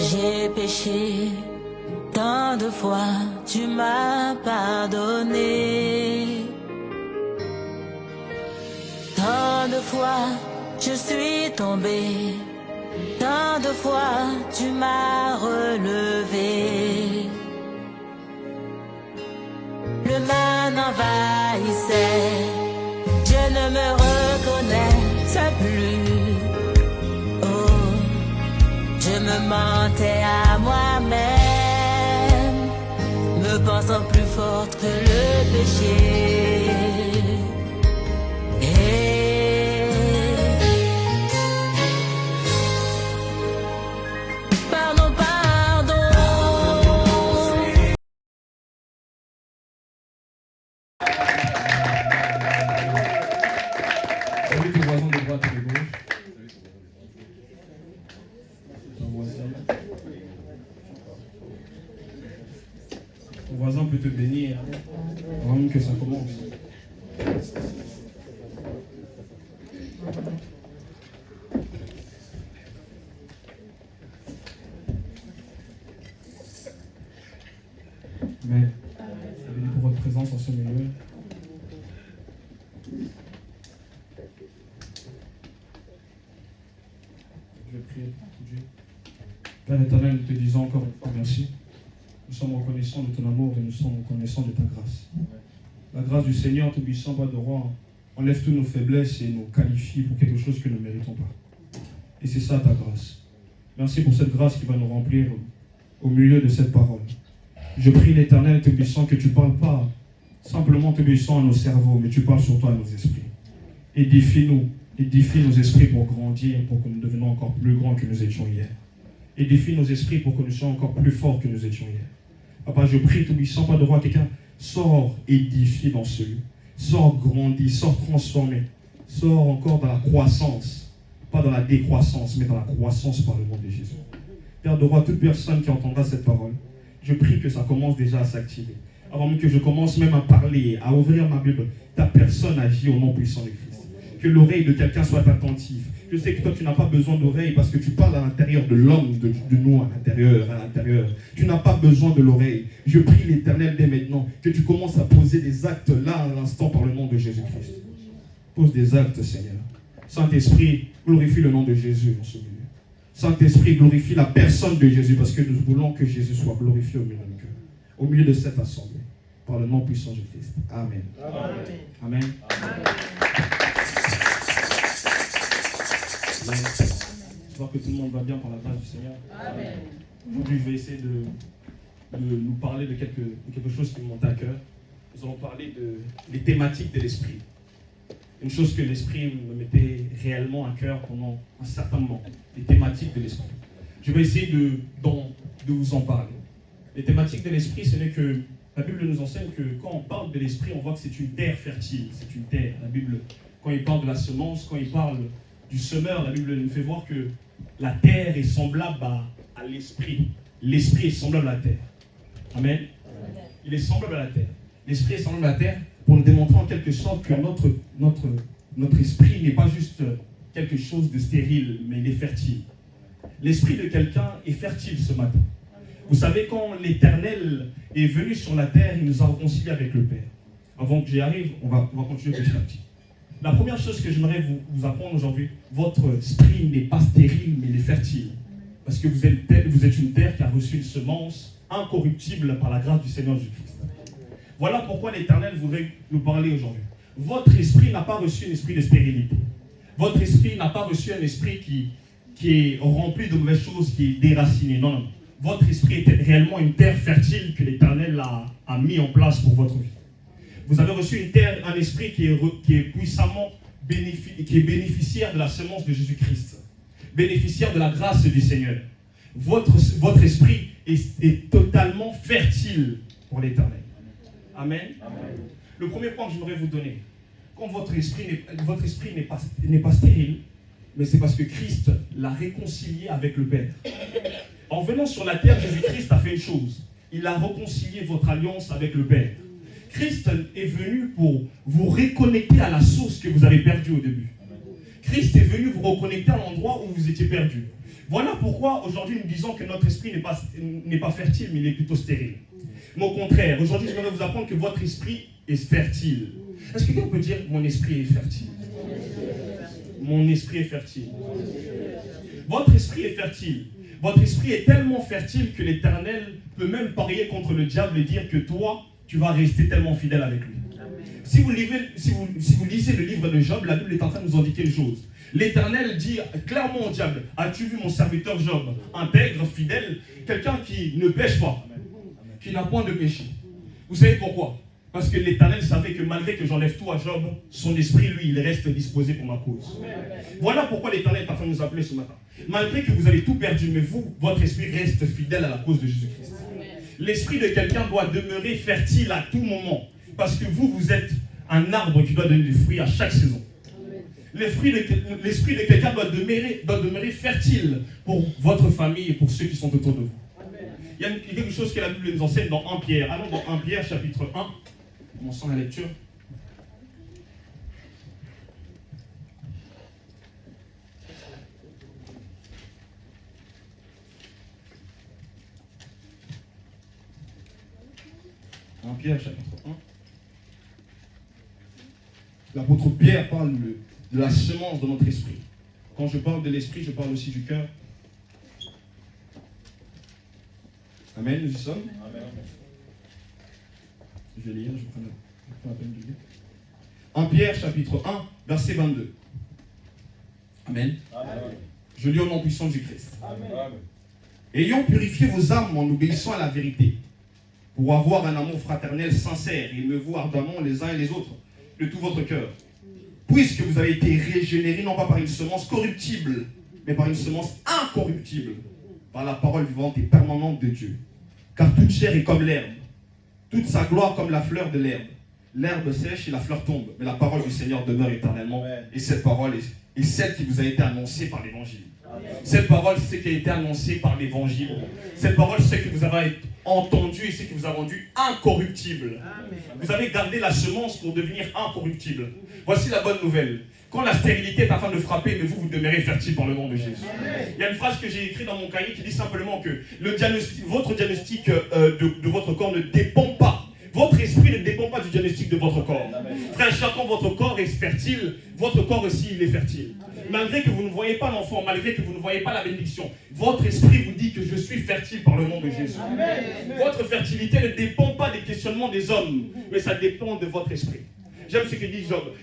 J'ai péché, tant de fois tu m'as pardonné. Tant de fois je suis tombé, tant de fois tu m'as relevé. Le mal m'envahissait, je ne me reconnaissais plus. Oh, je me mentais à moi-même, me pensant plus forte que le péché. Pardon, pardon. Salut tes voisins de droite et de gauche. Ton voisin peut te bénir avant même que ça commence. Mais béni pour votre présence en ce milieu. Je vais prier pour Dieu. Père éternel, nous te disons encore une fois merci. Nous sommes reconnaissants de ton amour et nous sommes reconnaissants de ta grâce. La grâce du Seigneur, Tout-Puissant, Roi de Roi, enlève toutes nos faiblesses et nous qualifie pour quelque chose que nous ne méritons pas. Et c'est ça ta grâce. Merci pour cette grâce qui va nous remplir au milieu de cette parole. Je prie l'Éternel, Tout-Puissant, que tu ne parles pas simplement, Tout-Puissant, à nos cerveaux, mais tu parles surtout à nos esprits. Édifie nos esprits pour grandir, pour que nous devenions encore plus grands que nous étions hier. Édifie nos esprits pour que nous soyons encore plus forts que nous étions hier. Papa, je prie, Tout-Puissant, Père de Roi, quelqu'un sort édifié dans ce lieu. Sort grandi, sort transformé. Sort encore dans la croissance. Pas dans la décroissance, mais dans la croissance par le nom de Jésus. Père de Roi, toute personne qui entendra cette parole, je prie que ça commence déjà à s'activer. Avant même que je commence même à parler, à ouvrir ma Bible, ta personne agit au nom puissant de Christ. Que l'oreille de quelqu'un soit attentive. Je sais que toi, tu n'as pas besoin d'oreille parce que tu parles à l'intérieur de l'homme, de nous, à l'intérieur. Tu n'as pas besoin de l'oreille. Je prie l'Éternel dès maintenant que tu commences à poser des actes là, à l'instant, par le nom de Jésus-Christ. Pose des actes, Seigneur. Saint-Esprit, glorifie le nom de Jésus en ce milieu. Saint-Esprit, glorifie la personne de Jésus parce que nous voulons que Jésus soit glorifié au milieu de nos cœurs, au milieu de cette assemblée, par le nom puissant de Christ. Amen. Amen. Amen. Amen. J'espère que tout le monde va bien par la grâce du Seigneur. Amen. Aujourd'hui, je vais essayer de nous parler de quelque chose qui me monte à cœur. Nous allons parler des thématiques de l'esprit. Une chose que l'esprit me mettait réellement à cœur pendant un certain moment. Les thématiques de l'esprit. Je vais essayer de vous en parler. Les thématiques de l'esprit, ce n'est que... La Bible nous enseigne que quand on parle de l'esprit, on voit que c'est une terre fertile. C'est une terre. La Bible, quand il parle de la semence, quand il parle du semeur, la Bible nous fait voir que la terre est semblable à l'esprit. L'esprit est semblable à la terre. Amen. Il est semblable à la terre. L'esprit est semblable à la terre pour nous démontrer en quelque sorte que notre esprit n'est pas juste quelque chose de stérile, mais il est fertile. L'esprit de quelqu'un est fertile ce matin. Vous savez, quand l'Éternel est venu sur la terre, il nous a réconciliés avec le Père. Avant que j'y arrive, on va continuer petit à petit. La première chose que j'aimerais vous apprendre aujourd'hui, votre esprit n'est pas stérile, mais il est fertile. Parce que vous êtes une terre qui a reçu une semence incorruptible par la grâce du Seigneur Jésus-Christ. Voilà pourquoi l'Éternel voudrait nous parler aujourd'hui. Votre esprit n'a pas reçu un esprit de stérilité. Votre esprit n'a pas reçu un esprit qui est rempli de mauvaises choses, qui est déraciné. Non, non. Votre esprit est réellement une terre fertile que l'Éternel a mis en place pour votre vie. Vous avez reçu un esprit qui est puissamment bénéficiaire de la semence de Jésus-Christ, bénéficiaire de la grâce du Seigneur. Votre esprit est totalement fertile pour l'Éternel. Amen. Amen. Le premier point que j'aimerais vous donner, quand votre esprit n'est pas stérile, mais c'est parce que Christ l'a réconcilié avec le Père. En venant sur la terre, Jésus-Christ a fait une chose. Il a réconcilié votre alliance avec le Père. Christ est venu pour vous reconnecter à la source que vous avez perdue au début. Christ est venu vous reconnecter à l'endroit où vous étiez perdu. Voilà pourquoi aujourd'hui nous disons que notre esprit n'est pas fertile, mais il est plutôt stérile. Mais au contraire, aujourd'hui je voudrais vous apprendre que votre esprit est fertile. Est-ce que quelqu'un peut dire mon esprit est fertile? Mon esprit est fertile. Votre esprit est fertile. Votre esprit est tellement fertile que l'Éternel peut même parier contre le diable et dire que toi, tu vas rester tellement fidèle avec lui. Si vous lisez le livre de Job, la Bible est en train de nous indiquer une chose. L'Éternel dit clairement au diable, as-tu vu mon serviteur Job, intègre, fidèle, quelqu'un qui ne pêche pas, qui n'a point de péché. Vous savez pourquoi? Parce que l'Éternel savait que malgré que j'enlève tout à Job, son esprit, lui, il reste disposé pour ma cause. Voilà pourquoi l'Éternel est en train de nous appeler ce matin. Malgré que vous avez tout perdu, mais vous, votre esprit reste fidèle à la cause de Jésus-Christ. L'esprit de quelqu'un doit demeurer fertile à tout moment. Parce que vous êtes un arbre qui doit donner des fruits à chaque saison. L'esprit de quelqu'un doit demeurer fertile pour votre famille et pour ceux qui sont autour de vous. Il y a quelque chose que la Bible nous enseigne dans 1 Pierre. Allons dans 1 Pierre, chapitre 1. Commençons la lecture. Pierre, chapitre 1. L'apôtre Pierre parle de la semence de notre esprit. Quand je parle de l'esprit, je parle aussi du cœur. Amen, nous y sommes. Amen. Je vais lire, je prends la peine de lire. 1 Pierre, chapitre 1, verset 22. Amen. Amen. Je lis au nom puissant du Christ. Amen. Ayant purifié vos âmes en obéissant à la vérité, pour avoir un amour fraternel sincère et aimez-vous ardemment les uns et les autres de tout votre cœur. Puisque vous avez été régénérés non pas par une semence corruptible, mais par une semence incorruptible, par la parole vivante et permanente de Dieu. Car toute chair est comme l'herbe, toute sa gloire comme la fleur de l'herbe. L'herbe sèche et la fleur tombe, mais la parole du Seigneur demeure éternellement. Et cette parole est celle qui vous a été annoncée par l'Évangile. Cette parole, c'est ce qui a été annoncé par l'Évangile. Cette parole, c'est ce que vous avez entendu et ce qui vous a rendu incorruptible. Vous avez gardé la semence pour devenir incorruptible. Voici la bonne nouvelle. Quand la stérilité est en train de frapper, mais vous demeurez fertile dans le nom de Jésus. Il y a une phrase que j'ai écrite dans mon cahier qui dit simplement que votre diagnostic de votre corps ne dépend pas. Votre esprit ne dépend pas du diagnostic de votre corps. Frère, chacun votre corps est fertile, votre corps aussi il est fertile. Malgré que vous ne voyez pas l'enfant, malgré que vous ne voyez pas la bénédiction, votre esprit vous dit que je suis fertile par le nom de Jésus. Votre fertilité ne dépend pas des questionnements des hommes, mais ça dépend de votre esprit. J'aime ce que dit Job.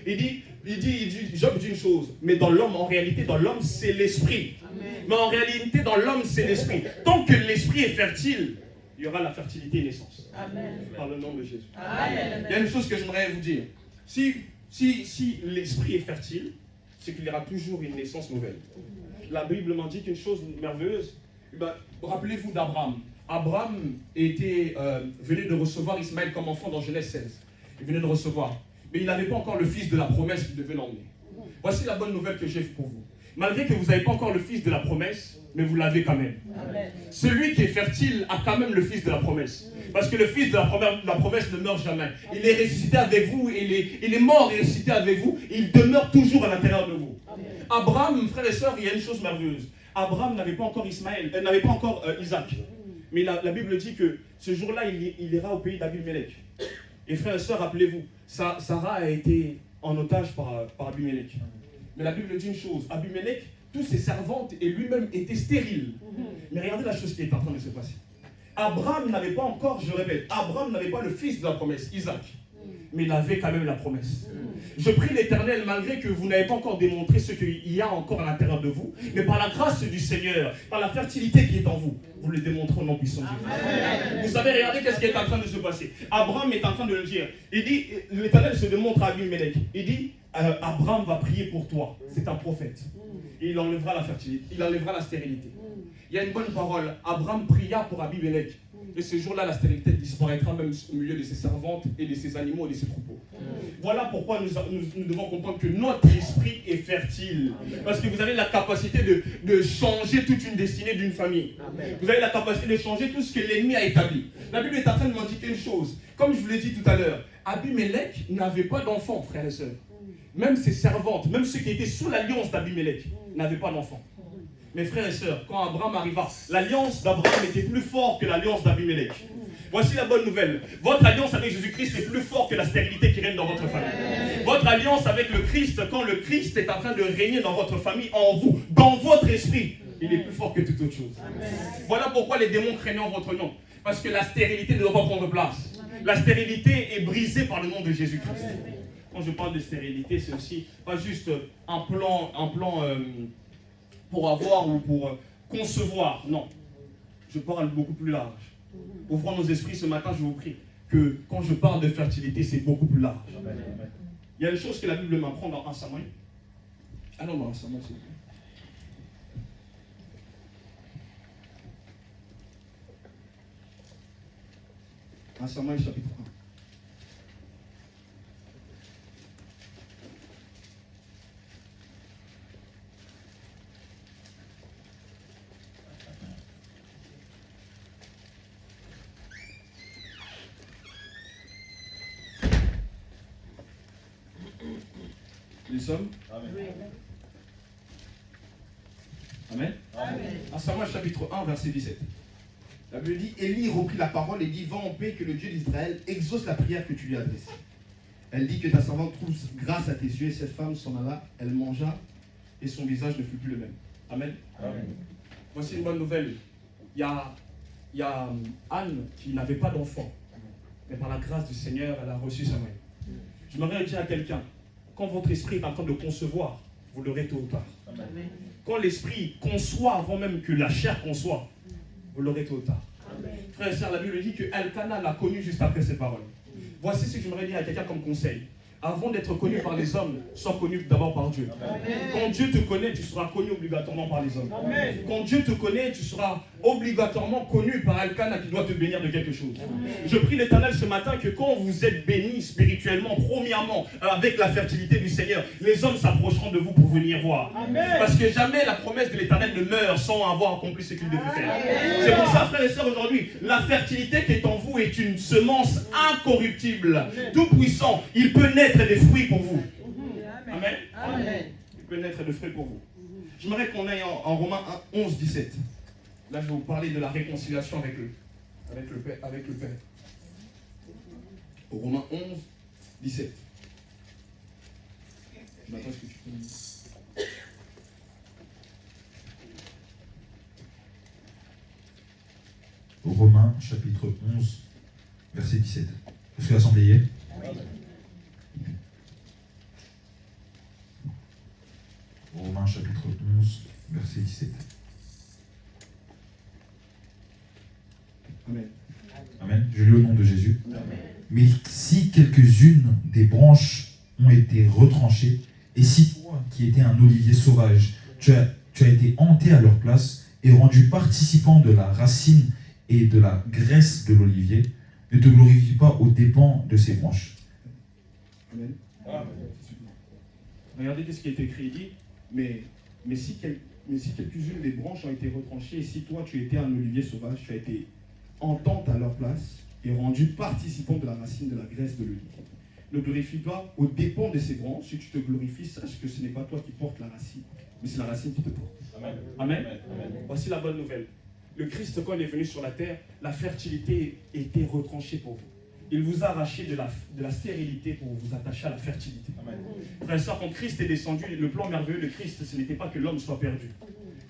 Job dit une chose, mais dans l'homme, en réalité, dans l'homme, c'est l'esprit. Mais en réalité, dans l'homme, c'est l'esprit. Tant que l'esprit est fertile, il y aura la fertilité et naissance. Amen. Par le nom de Jésus. Amen. Il y a une chose que j'aimerais vous dire. Si l'esprit est fertile, c'est qu'il y aura toujours une naissance nouvelle. La Bible m'en dit qu'une chose merveilleuse. Rappelez-vous d'Abraham. Abraham venait de recevoir Ismaël comme enfant dans Genèse 16. Il venait de recevoir. Mais il n'avait pas encore le fils de la promesse qui devait l'emmener. Voici la bonne nouvelle que j'ai pour vous. Malgré que vous n'avez pas encore le fils de la promesse, mais vous l'avez quand même. Amen. Celui qui est fertile a quand même le fils de la promesse. Parce que le fils de la promesse ne meurt jamais. Il est ressuscité avec vous, il est mort et ressuscité avec vous, et il demeure toujours à l'intérieur de vous. Amen. Abraham, frères et sœurs, il y a une chose merveilleuse. Abraham n'avait pas encore n'avait pas encore Isaac. Mais la Bible dit que ce jour-là, il ira au pays d'Abimelech. Et frères et sœurs, rappelez-vous, Sarah a été en otage par Abimelech. Mais la Bible dit une chose, Abimelech, toutes ses servantes et lui-même étaient stériles. Mais regardez la chose qui est en train de se passer. Abraham n'avait pas encore, je répète, Abraham n'avait pas le fils de la promesse, Isaac. Mais il avait quand même la promesse. Je prie l'Éternel, malgré que vous n'avez pas encore démontré ce qu'il y a encore à l'intérieur de vous, mais par la grâce du Seigneur, par la fertilité qui est en vous, vous le démontrez au nom puissant de Dieu. Vous savez, regardez qu'est-ce qui est en train de se passer. Abraham est en train de le dire. Il dit, l'Éternel se démontre à Abimelech. Il dit, Abraham va prier pour toi. C'est un prophète. Et il enlèvera la fertilité, il enlèvera la stérilité. Il y a une bonne parole. Abraham pria pour Abimelech. Et ce jour-là, la stérilité disparaîtra même au milieu de ses servantes et de ses animaux et de ses troupeaux. Voilà pourquoi nous devons comprendre que notre esprit est fertile. Parce que vous avez la capacité de changer toute une destinée d'une famille. Vous avez la capacité de changer tout ce que l'ennemi a établi. La Bible est en train de m'indiquer une chose. Comme je vous l'ai dit tout à l'heure, Abimelech n'avait pas d'enfants, frères et sœurs. Même ses servantes, même ceux qui étaient sous l'alliance d'Abimelech, n'avaient pas d'enfants. Mes frères et sœurs, quand Abraham arriva, l'alliance d'Abraham était plus forte que l'alliance d'Abimelech. Voici la bonne nouvelle. Votre alliance avec Jésus-Christ est plus forte que la stérilité qui règne dans votre famille. Votre alliance avec le Christ, quand le Christ est en train de régner dans votre famille, en vous, dans votre esprit, il est plus fort que toute autre chose. Voilà pourquoi les démons craignent en votre nom. Parce que la stérilité ne doit pas prendre place. La stérilité est brisée par le nom de Jésus-Christ. Quand je parle de stérilité, c'est aussi pas juste un plan pour avoir ou pour concevoir. Non. Je parle beaucoup plus large. Ouvrons nos esprits ce matin, je vous prie, que quand je parle de fertilité, c'est beaucoup plus large. Il y a une chose que la Bible m'apprend dans 1 Samuel. Allons dans 1 Samuel, s'il vous plaît. 1 Samuel chapitre 1. Nous sommes. Amen. Amen. Amen. 1 Samuel chapitre 1, verset 17. La Bible dit, Élie reprit la parole et dit, va en paix, que le Dieu d'Israël exauce la prière que tu lui adresses. Elle dit que ta servante trouve grâce à tes yeux, et cette femme s'en alla, elle mangea, et son visage ne fut plus le même. Amen. Amen. Voici une bonne nouvelle. Il y a Anne qui n'avait pas d'enfant, mais par la grâce du Seigneur, elle a reçu Samuel. Je m'aimerais dire à quelqu'un, quand votre esprit est en train de concevoir, vous l'aurez tôt ou tard. Amen. Quand l'esprit conçoit avant même que la chair conçoit, vous l'aurez tôt ou tard. Amen. Frère et sœurs, la Bible dit que Elkanah l'a connu juste après ces paroles. Voici ce que j'aimerais dire à quelqu'un comme conseil. Avant d'être connu par les hommes, sois connu d'abord par Dieu. Amen. Quand Dieu te connaît, tu seras connu obligatoirement par les hommes. Amen. Quand Dieu te connaît, tu seras obligatoirement connu par Elkanah qui doit te bénir de quelque chose. Amen. Je prie l'Éternel ce matin que quand vous êtes bénis spirituellement, premièrement, avec la fertilité du Seigneur, les hommes s'approcheront de vous pour venir voir. Amen. Parce que jamais la promesse de l'Éternel ne meurt sans avoir accompli ce qu'il devait faire. Amen. C'est pour ça, frères et sœurs, aujourd'hui, la fertilité qui est en vous est une semence incorruptible. Amen. Tout puissant, il peut naître des fruits pour vous. Amen. Amen. Il peut naître des fruits pour vous. J'aimerais qu'on aille en Romains 11, 17. Là, je vais vous parler de la réconciliation avec le Père. Au Romains 11, 17. Je m'attends à ce que tu peux me... Romains chapitre 11, verset 17. Est-ce que l'assemblée y est? Romains chapitre 11, verset 17. Amen. Amen. Je lis au nom de Jésus. Amen. Mais si quelques-unes des branches ont été retranchées, et si toi, qui étais un olivier sauvage, tu as été hanté à leur place et rendu participant de la racine et de la graisse de l'olivier, ne te glorifie pas aux dépens de ces branches. Amen. Amen. Regardez ce qui est écrit, il dit, mais si quelques-unes des branches ont été retranchées, et si toi tu étais un olivier sauvage, tu as été entente à leur place et rendu participant de la racine de la graisse de l'olivier. Ne glorifie pas aux dépens de ces branches. Si tu te glorifies, sache que ce n'est pas toi qui portes la racine, mais c'est la racine qui te porte. Amen. Amen. Amen. Voici la bonne nouvelle. Le Christ, quand il est venu sur la terre, la fertilité était retranchée pour vous. Il vous a arraché de la stérilité pour vous attacher à la fertilité. Amen. Frère et sœur, quand Christ est descendu, le plan merveilleux de Christ, ce n'était pas que l'homme soit perdu.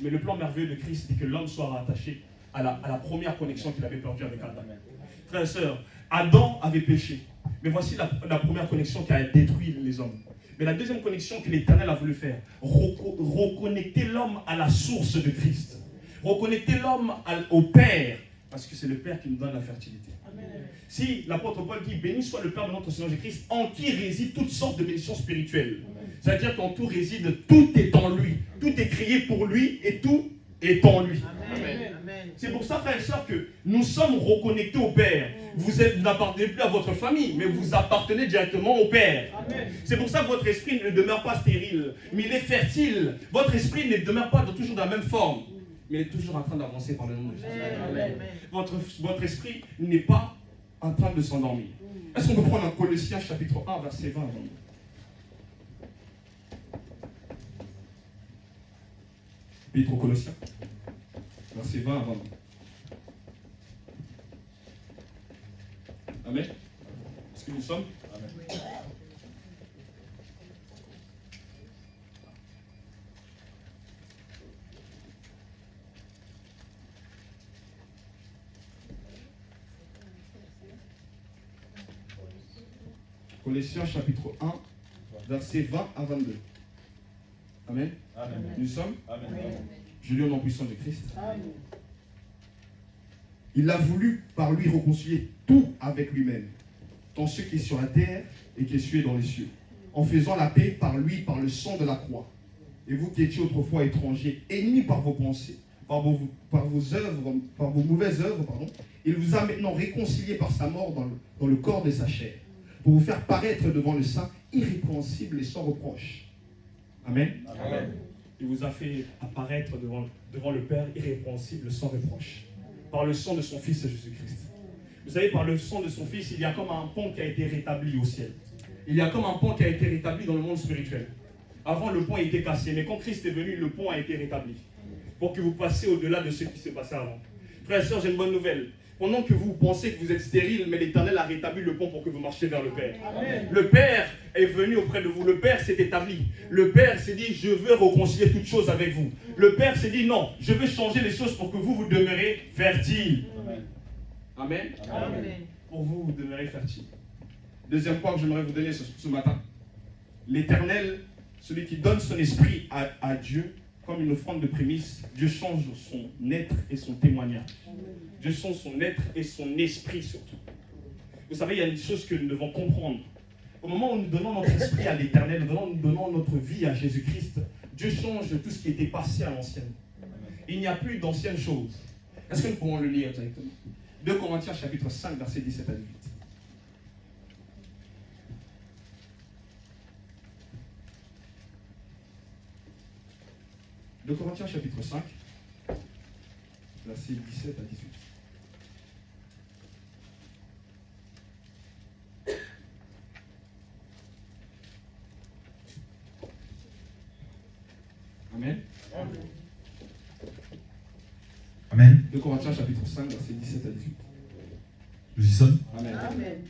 Mais le plan merveilleux de Christ, c'était que l'homme soit rattaché à la première connexion qu'il avait perdue avec Adam. Frère et sœur, Adam avait péché. Mais voici la première connexion qui a détruit les hommes. Mais la deuxième connexion que l'Éternel a voulu faire, reconnecter l'homme à la source de Christ. Reconnecter l'homme au Père, parce que c'est le Père qui nous donne la fertilité. Amen. Si l'apôtre Paul dit, béni soit le Père de notre Seigneur Jésus-Christ, en qui réside toutes sortes de bénédictions spirituelles. C'est-à-dire qu'en tout réside, tout est en lui. Tout est créé pour lui et tout est en lui. Amen. Amen. C'est pour ça, frères et sœurs, que nous sommes reconnectés au Père. Vous n'appartenez plus à votre famille, mais vous appartenez directement au Père. Amen. C'est pour ça que votre esprit ne demeure pas stérile, mais il est fertile. Votre esprit ne demeure pas toujours de la même forme, mais il est toujours en train d'avancer par le nom de Jésus. Amen. Votre esprit n'est pas en train de s'endormir. Est-ce qu'on peut prendre un Colossiens chapitre 1, verset 20 ? Épître aux Colossiens, versets 20 à 22. Amen. Est-ce que nous sommes? Amen. Colossiens chapitre 1, versets 20 à 22. Amen. Amen. Nous sommes? Amen. Je lis au nom puissant de Christ. Amen. Il a voulu par lui réconcilier tout avec lui-même, tant ce qui est sur la terre et qui est celui dans les cieux, en faisant la paix par lui, par le sang de la croix. Et vous qui étiez autrefois étrangers, ennemis par vos pensées, par vos mauvaises œuvres, il vous a maintenant réconciliés par sa mort dans le corps de sa chair, pour vous faire paraître devant le Saint irrépréhensible et sans reproche. Amen. Amen. Il vous a fait apparaître devant le Père irrépréhensible, sans reproche, par le sang de son Fils Jésus-Christ. Vous savez, par le sang de son Fils, il y a comme un pont qui a été rétabli au ciel. Il y a comme un pont qui a été rétabli dans le monde spirituel. Avant, le pont était cassé, mais quand Christ est venu, le pont a été rétabli. Pour que vous passiez au-delà de ce qui se passait avant. Frères et sœurs, j'ai une bonne nouvelle. Pendant que vous pensez que vous êtes stérile, mais l'Éternel a rétabli le pont pour que vous marchiez vers le Père. Amen. Le Père est venu auprès de vous. Le Père s'est établi. Le Père s'est dit, je veux réconcilier toutes choses avec vous. Le Père s'est dit, non, je veux changer les choses pour que vous demeurez fertiles. Amen. Amen. Amen. Pour vous demeurez fertiles. Deuxième point que j'aimerais vous donner ce matin. L'Éternel, celui qui donne son esprit à Dieu, comme une offrande de prémisse, Dieu change son être et son témoignage. Dieu change son être et son esprit surtout. Vous savez, il y a une chose que nous devons comprendre. Au moment où nous donnons notre esprit à l'Éternel, nous donnons notre vie à Jésus-Christ, Dieu change tout ce qui était passé à l'ancienne. Il n'y a plus d'anciennes choses. Est-ce que nous pouvons le lire directement? 2 Corinthiens chapitre 5, versets 17 à 18. 2 Corinthiens chapitre 5, versets 17 à 18. Amen. Amen. 2 Corinthiens chapitre 5, versets 17 à 18. Nous y sommes? Amen.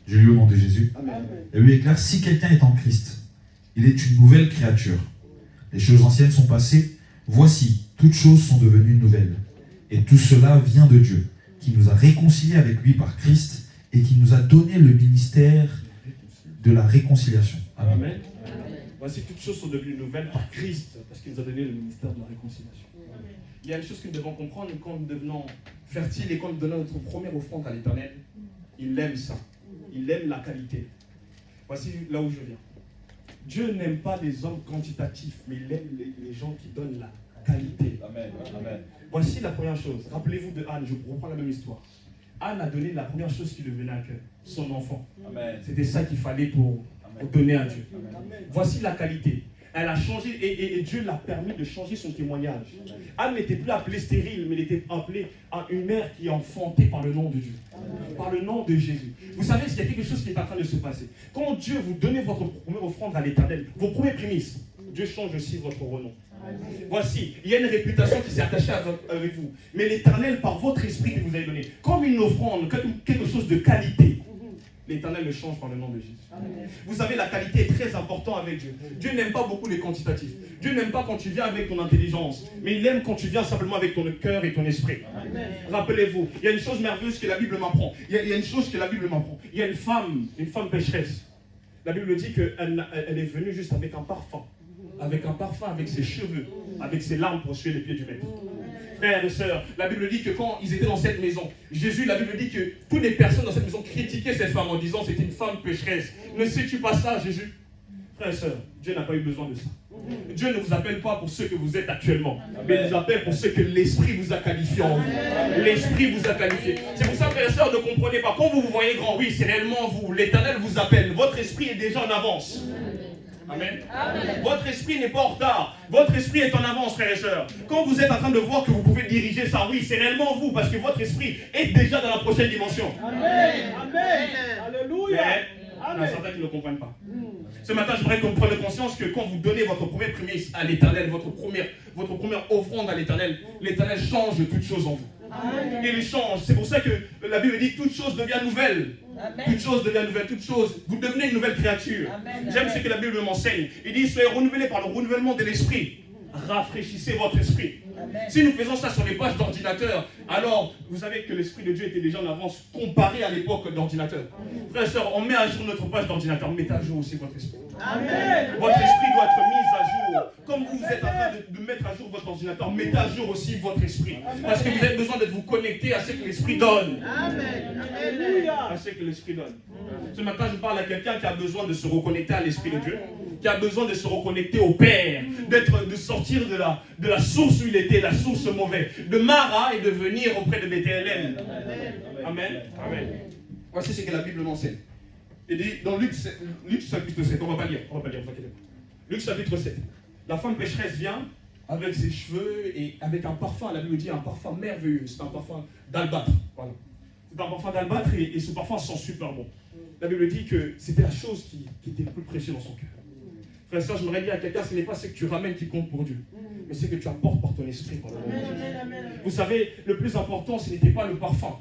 Je lis au nom de Jésus. Amen. Et lui éclaire, si quelqu'un est en Christ, il est une nouvelle créature. Les choses anciennes sont passées. Voici, toutes choses sont devenues nouvelles. Et tout cela vient de Dieu, qui nous a réconciliés avec lui par Christ et qui nous a donné le ministère de la réconciliation. Amen. Amen. Voici, toutes choses sont devenues nouvelles par Christ, parce qu'il nous a donné le ministère de la réconciliation. Amen. Il y a une chose que nous devons comprendre, quand nous devenons fertiles et quand nous donnons notre première offrande à l'Éternel, il aime ça. Il aime la qualité. Voici là où je viens. Dieu n'aime pas les hommes quantitatifs, mais il aime les gens qui donnent la qualité. Amen. Amen. Voici la première chose. Rappelez-vous de Anne, je reprends la même histoire. Anne a donné la première chose qui lui venait à cœur, son enfant. Amen. C'était ça qu'il fallait pour donner à Dieu. Amen. Voici la qualité. Elle a changé et Dieu l'a permis de changer son témoignage. Anne n'était plus appelée stérile, mais elle était appelée à une mère qui est enfantée par le nom de Dieu. Amen. Par le nom de Jésus. Vous savez, il y a quelque chose qui est en train de se passer. Quand Dieu vous donne votre première offrande à l'Éternel, vos premières prémices, Dieu change aussi votre renom. Voici, il y a une réputation qui s'est attachée avec vous. Mais l'Éternel, par votre esprit que vous avez donné, comme une offrande, quelque chose de qualité, l'Éternel le change par le nom de Jésus. Amen. Vous savez, la qualité est très importante avec Dieu. Dieu n'aime pas beaucoup les quantitatifs. Dieu n'aime pas quand tu viens avec ton intelligence, mais il aime quand tu viens simplement avec ton cœur et ton esprit. Amen. Rappelez-vous, il y a une chose merveilleuse que la Bible m'apprend. Il y a une chose que la Bible m'apprend. Il y a une femme pécheresse. La Bible dit qu'elle est venue juste avec un parfum. Avec ses cheveux, avec ses larmes pour suer les pieds du maître. Frères et sœurs, la Bible dit que quand ils étaient dans cette maison, Jésus, la Bible dit que toutes les personnes dans cette maison critiquaient cette femme en disant c'était une femme pécheresse. Ne sais-tu pas ça, Jésus? Frères et sœurs, Dieu n'a pas eu besoin de ça. Dieu ne vous appelle pas pour ceux que vous êtes actuellement, mais il vous appelle pour ceux que l'Esprit vous a qualifié en vous. L'Esprit vous a qualifié. C'est pour ça, frères et sœurs, ne comprenez pas. Quand vous vous voyez grand, oui, c'est réellement vous. L'Éternel vous appelle. Votre esprit est déjà en avance. Amen. Amen. Votre esprit n'est pas en retard. Votre esprit est en avance, frères et sœurs. Quand vous êtes en train de voir que vous pouvez diriger ça, oui, c'est réellement vous, parce que votre esprit est déjà dans la prochaine dimension. Amen. Amen. Alléluia. Il y en a certains qui ne le comprennent pas. Ce matin, j'aimerais que vous preniez conscience que quand vous donnez votre premier prémisse à l'Éternel, votre première offrande à l'Éternel change toutes choses en vous. Amen. Il change. C'est pour ça que la Bible dit toute chose devient nouvelle. Amen. Toute chose devient nouvelle, toute chose. Vous devenez une nouvelle créature. J'aime ce que la Bible m'enseigne. Il dit soyez renouvelés par le renouvellement de l'esprit. Rafraîchissez votre esprit. Amen. Si nous faisons ça sur les pages d'ordinateur, alors vous savez que l'Esprit de Dieu était déjà en avance comparé à l'époque d'ordinateur. Frères et sœurs, on met à jour notre page d'ordinateur, mettez à jour aussi votre esprit. Amen. Votre esprit doit être mis à jour. Comme vous êtes en train de mettre à jour votre ordinateur, mettez à jour aussi votre esprit. Parce que vous avez besoin de vous connecter à ce que l'esprit donne. Amen. À ce que l'esprit donne. Ce matin, je parle à quelqu'un qui a besoin de se reconnecter à l'Esprit de Dieu, qui a besoin de se reconnecter au Père, de sortir de la source où il était, la source mauvaise, de Mara et de venir auprès de Bethléem. Amen. Amen. Voici ce que la Bible m'enseigne. Il dit dans Luc chapitre 7, on ne va pas lire, vous inquiétez pas. Luc chapitre 7, la femme pécheresse vient avec ses cheveux et avec un parfum, la Bible dit un parfum merveilleux, c'est un parfum d'albâtre. Voilà. C'est un parfum d'albâtre et ce parfum sent super bon. La Bible dit que c'était la chose qui était le plus précieux dans son cœur. Frère et soeur, j'aimerais dire à quelqu'un, ce n'est pas ce que tu ramènes qui compte pour Dieu, mais ce que tu apportes par ton esprit. Vous savez, le plus important, ce n'était pas le parfum.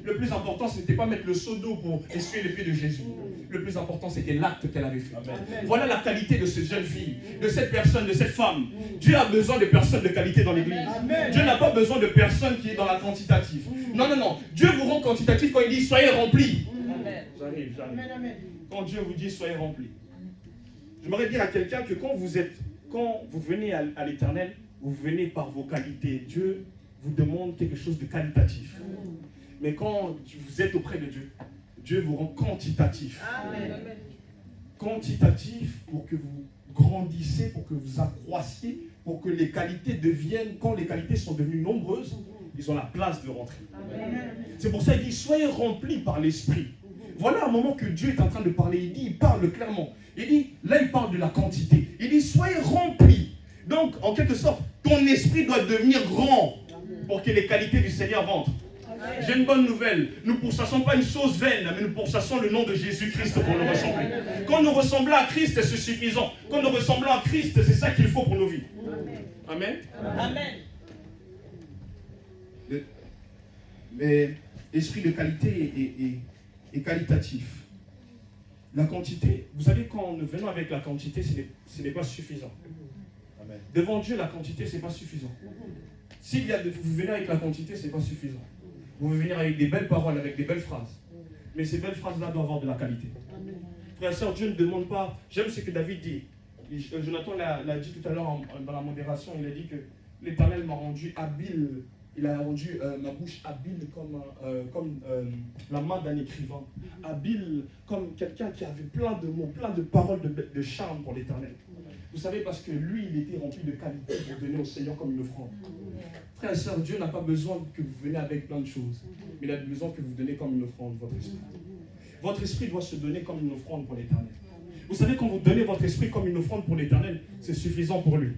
Le plus important, ce n'était pas mettre le seau d'eau pour essuyer les pieds de Jésus. Le plus important, c'était l'acte qu'elle avait fait. Amen. Voilà la qualité de cette jeune fille, de cette personne, de cette femme. Dieu a besoin de personnes de qualité dans l'église. Dieu n'a pas besoin de personnes qui est dans la quantitative. Non, non, non. Dieu vous rend quantitatif quand il dit soyez remplis. J'arrive. Quand Dieu vous dit soyez remplis. J'aimerais dire à quelqu'un que quand vous venez à l'Éternel, vous venez par vos qualités. Dieu vous demande quelque chose de qualitatif. Mais quand vous êtes auprès de Dieu, Dieu vous rend quantitatif. Amen. Quantitatif pour que vous grandissez, pour que vous accroissiez, pour que les qualités deviennent, quand les qualités sont devenues nombreuses, ils ont la place de rentrer. Amen. C'est pour ça qu'il dit, soyez remplis par l'Esprit. Voilà un moment que Dieu est en train de parler. Il parle clairement. Il dit, là il parle de la quantité. Il dit, soyez remplis. Donc, en quelque sorte, ton esprit doit devenir grand pour que les qualités du Seigneur rentrent. J'ai une bonne nouvelle. Nous ne pourchassons pas une chose vaine, mais nous pourchassons le nom de Jésus-Christ pour nous ressembler. Quand nous ressemblons à Christ, c'est suffisant. Quand nous ressemblons à Christ, c'est ça qu'il faut pour nos vies. Amen. Amen. Mais esprit de qualité est qualitatif. La quantité, vous savez, quand nous venons avec la quantité, ce n'est pas suffisant. Amen. Devant Dieu, la quantité, ce n'est pas suffisant. Si vous venez avec la quantité, ce n'est pas suffisant. Vous pouvez venir avec des belles paroles, avec des belles phrases. Mais ces belles phrases-là doivent avoir de la qualité. Frère et sœur, Dieu ne demande pas... J'aime ce que David dit. Jonathan l'a dit tout à l'heure dans la modération. Il a dit que l'Éternel m'a rendu habile. Il a rendu ma bouche habile comme la main d'un écrivain. Habile comme quelqu'un qui avait plein de mots, plein de paroles de charme pour l'Éternel. Vous savez, parce que lui, il était rempli de qualité pour donner au Seigneur comme une offrande. Frères et sœurs, Dieu n'a pas besoin que vous veniez avec plein de choses, mais il a besoin que vous donnez comme une offrande votre esprit. Votre esprit doit se donner comme une offrande pour l'Éternel. Vous savez, quand vous donnez votre esprit comme une offrande pour l'Éternel, c'est suffisant pour lui.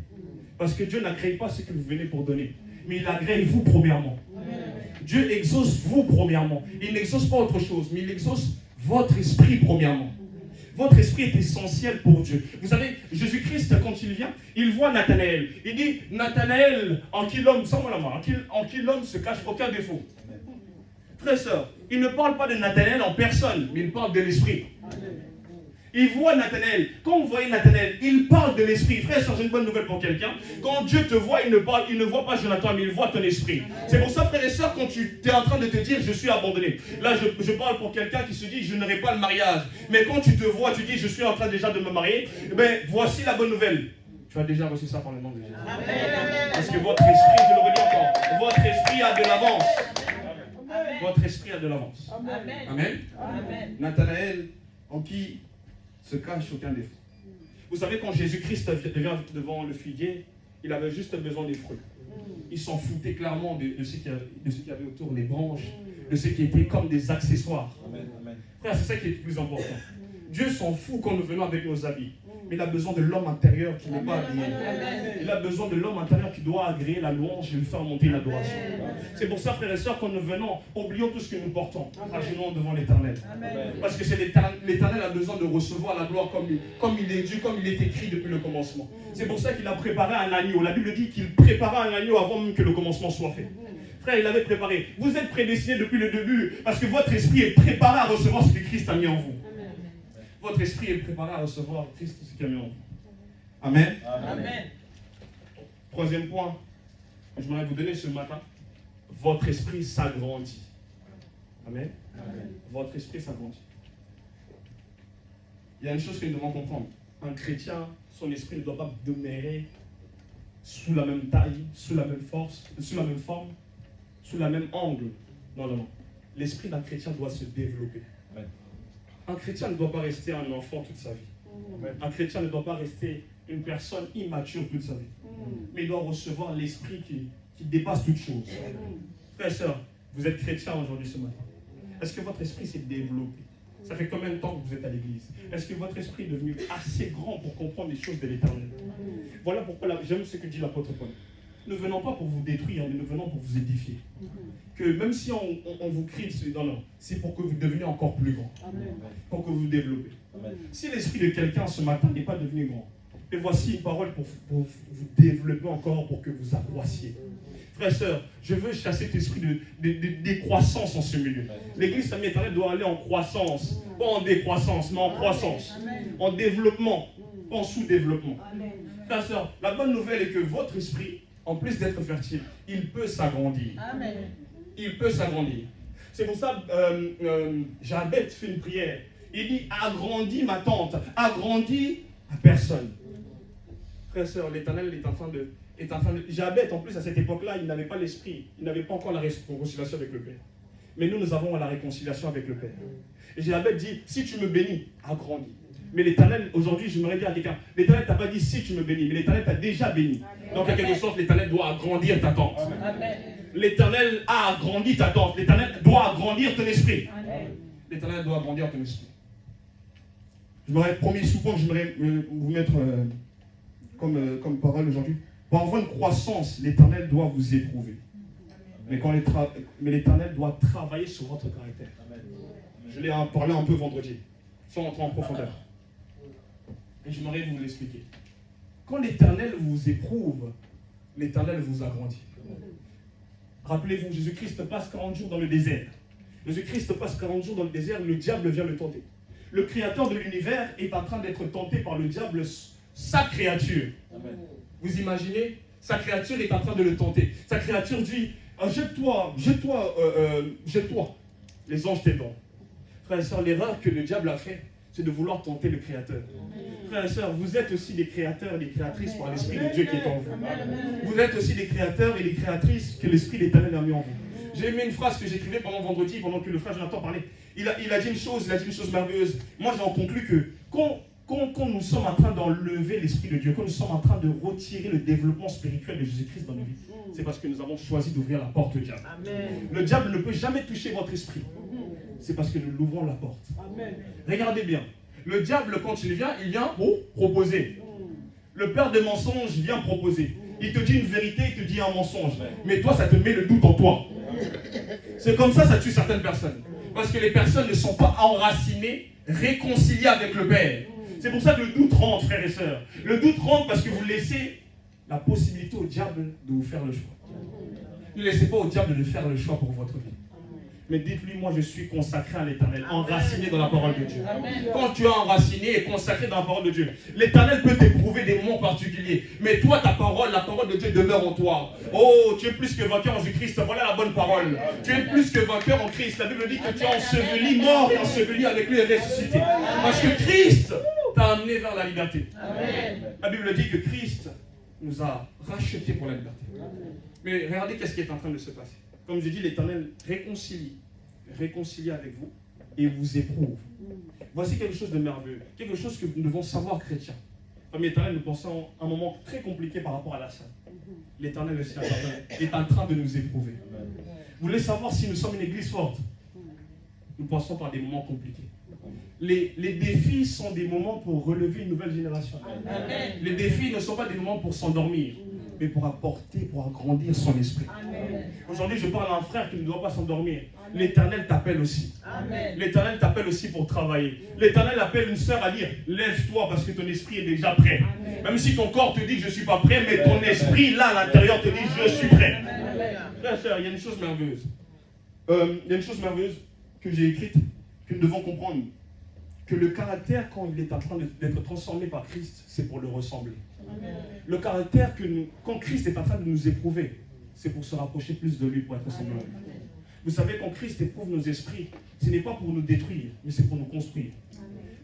Parce que Dieu n'agrée pas ce que vous venez pour donner, mais il agrée vous premièrement. Dieu exauce vous premièrement. Il n'exauce pas autre chose, mais il exauce votre esprit premièrement. Votre esprit est essentiel pour Dieu. Vous savez, Jésus-Christ, quand il vient, il voit Nathanaël. Il dit, Nathanaël, en qui l'homme, sans la main, en qui l'homme se cache aucun défaut. Frère et sœur, il ne parle pas de Nathanaël en personne, mais il parle de l'esprit. Il voit Nathanaël. Quand vous voyez Nathanaël, il parle de l'esprit. Frère, c'est une bonne nouvelle pour quelqu'un. Quand Dieu te voit, il ne voit pas Jonathan, mais il voit ton esprit. C'est pour ça, frère et sœur, quand tu es en train de te dire, je suis abandonné. Là, je parle pour quelqu'un qui se dit, je n'aurai pas le mariage. Mais quand tu te vois, tu dis, je suis en train déjà de me marier. Ben, voici la bonne nouvelle. Tu as déjà reçu ça par le nom de Jésus. Amen. Parce que votre esprit, je le redis encore, votre esprit a de l'avance. Votre esprit a de l'avance. Amen. Amen. Amen. Nathanaël, en qui se cache aucun défaut. Vous savez, quand Jésus-Christ vient devant le figuier, il avait juste besoin des fruits. Il s'en foutait clairement de ce qu'il y avait autour, les branches, de ce qui était comme des accessoires. Amen. Frère, c'est ça qui est le plus important. Dieu s'en fout quand nous venons avec nos habits. Mais il a besoin de l'homme intérieur qui n'est pas agréé. Il a besoin de l'homme intérieur qui doit agréer la louange et lui faire monter l'adoration. C'est pour ça, frères et sœurs, quand nous venons, oublions tout ce que nous portons, agenouillons devant l'Éternel. Parce que c'est l'Éternel a besoin de recevoir la gloire comme il est dû, comme il est écrit depuis le commencement. C'est pour ça qu'il a préparé un agneau. La Bible dit qu'il prépara un agneau avant même que le commencement soit fait. Frère, il avait préparé. Vous êtes prédestinés depuis le début parce que votre esprit est préparé à recevoir ce que Christ a mis en vous. Votre esprit est préparé à recevoir Christ, ce qu'il a mis en vous. Amen. Amen. Troisième point que je voudrais vous donner ce matin. Votre esprit s'agrandit. Amen. Votre esprit s'agrandit. Il y a une chose que nous devons comprendre. Un chrétien, son esprit ne doit pas demeurer sous la même taille, sous la même force, sous la même forme, sous la même angle. Non, non, non. L'esprit d'un chrétien doit se développer. Amen. Un chrétien ne doit pas rester un enfant toute sa vie. Amen. Un chrétien ne doit pas rester une personne immature toute sa vie. Mais il doit recevoir l'esprit qui dépasse toute chose. Frères et sœurs, vous êtes chrétiens aujourd'hui ce matin. Est-ce que votre esprit s'est développé? Ça fait combien de temps que vous êtes à l'église? Est-ce que votre esprit est devenu assez grand pour comprendre les choses de l'éternel? Voilà pourquoi j'aime ce que dit l'apôtre Paul. Nous ne venons pas pour vous détruire, mais nous venons pour vous édifier. Que même si on vous crie dessus, non, non, c'est pour que vous deveniez encore plus grand. Pour que vous vous développez. Si l'esprit de quelqu'un ce matin n'est pas devenu grand, et voici une parole pour vous développer encore, pour que vous accroissiez. Frères et sœurs, je veux chasser cet esprit de décroissance en ce milieu. L'église Famille Éternelle doit aller en croissance, pas en décroissance, mais en croissance, en développement, pas en sous-développement. Frères et sœurs, la bonne nouvelle est que votre esprit, en plus d'être fertile, il peut s'agrandir. Il peut s'agrandir. C'est pour ça que Jabet fait une prière. Il dit, agrandis ma tente, agrandis à personne. Frères et sœurs, l'Éternel est en train de... Jabet, en plus, à cette époque-là, il n'avait pas l'esprit, il n'avait pas encore la réconciliation avec le Père. Mais nous avons la réconciliation avec le Père. Et Jabet dit, si tu me bénis, agrandis. Mais l'Éternel, aujourd'hui, je m'aurais dit à quelqu'un, l'Éternel t'a pas dit si tu me bénis, mais l'Éternel t'a déjà béni. Donc, en quelque sorte, l'Éternel doit agrandir ta tente. L'Éternel a agrandi ta tente. L'Éternel doit agrandir ton esprit. L'Éternel doit agrandir ton esprit. Je m'aurais promis souvent que j'aimerais vous mettre comme parole aujourd'hui. Pour avoir une croissance, l'Éternel doit vous éprouver. Mais l'Éternel doit travailler sur votre caractère. Je l'ai parlé un peu vendredi, sans entrer en profondeur. Et je m'aurais vous l'expliquer. Quand l'Éternel vous éprouve, l'Éternel vous agrandit. Rappelez-vous, Jésus-Christ passe 40 jours dans le désert. Jésus-Christ passe 40 jours dans le désert, le diable vient le tenter. Le créateur de l'univers est en train d'être tenté par le diable, sa créature. Amen. Vous imaginez? Sa créature est en train de le tenter. Sa créature dit, jette-toi, jette-toi, jette-toi. Les anges t'aideront. Frères et sœurs, l'erreur que le diable a fait, c'est de vouloir tenter le créateur. Frères et sœurs, vous êtes aussi des créateurs et des créatrices par l'Esprit de Dieu qui est en vous. Vous êtes aussi des créateurs et des créatrices que l'Esprit d'Éternel a mis en vous. J'ai aimé une phrase que j'écrivais pendant vendredi, pendant que le frère Jonathan parlait. Il a dit une chose merveilleuse. Moi, j'en conclus que quand nous sommes en train d'enlever l'Esprit de Dieu, quand nous sommes en train de retirer le développement spirituel de Jésus-Christ dans nos vies, c'est parce que nous avons choisi d'ouvrir la porte au diable. Amen. Le diable ne peut jamais toucher votre esprit. C'est parce que nous l'ouvrons la porte. Amen. Regardez bien. Le diable, quand il vient pour proposer. Le père des mensonges vient proposer. Il te dit une vérité, il te dit un mensonge. Mais toi, ça te met le doute en toi. C'est comme ça tue certaines personnes. Parce que les personnes ne sont pas enracinées, réconciliées avec le Père. C'est pour ça que le doute rentre, frères et sœurs. Le doute rentre parce que vous laissez la possibilité au diable de vous faire le choix. Ne laissez pas au diable de faire le choix pour votre vie. Mais dites-lui, moi je suis consacré à l'Éternel, enraciné dans la parole de Dieu. Amen. Quand tu es enraciné et consacré dans la parole de Dieu, l'Éternel peut t'éprouver des moments particuliers. Mais toi, ta parole, la parole de Dieu demeure en toi. Oh, tu es plus que vainqueur en Jésus-Christ, voilà la bonne parole. Tu es plus que vainqueur en Christ. La Bible dit que tu es enseveli, mort et enseveli avec lui et ressuscité. Parce que Christ t'a amené vers la liberté. Amen. La Bible dit que Christ nous a rachetés pour la liberté. Mais regardez qu'est-ce qui est en train de se passer. Comme je dis, l'Éternel réconcilie avec vous et vous éprouve. Voici quelque chose de merveilleux, quelque chose que nous devons savoir, chrétiens. Comme l'Éternel, nous pensons à un moment très compliqué par rapport à la salle. L'Éternel aussi est en train de nous éprouver. Vous voulez savoir si nous sommes une église forte? Nous passons par des moments compliqués. Les défis sont des moments pour relever une nouvelle génération. Amen. Les défis ne sont pas des moments pour s'endormir, mais pour apporter, pour agrandir son esprit. Amen. Aujourd'hui, je parle à un frère qui ne doit pas s'endormir. L'Éternel t'appelle aussi. Amen. L'Éternel t'appelle aussi pour travailler. L'Éternel appelle une sœur à dire, lève-toi parce que ton esprit est déjà prêt. Amen. Même si ton corps te dit que je ne suis pas prêt, mais ton esprit là à l'intérieur te dit, je suis prêt. Amen. Frère et sœur, il y a une chose merveilleuse. Il y a une chose merveilleuse que j'ai écrite, que nous devons comprendre. Que le caractère, quand il est en train d'être transformé par Christ, c'est pour le ressembler. Amen. Le caractère, quand Christ est en train de nous éprouver, c'est pour se rapprocher plus de lui, pour être semblable. Vous savez, quand Christ éprouve nos esprits, ce n'est pas pour nous détruire, mais c'est pour nous construire.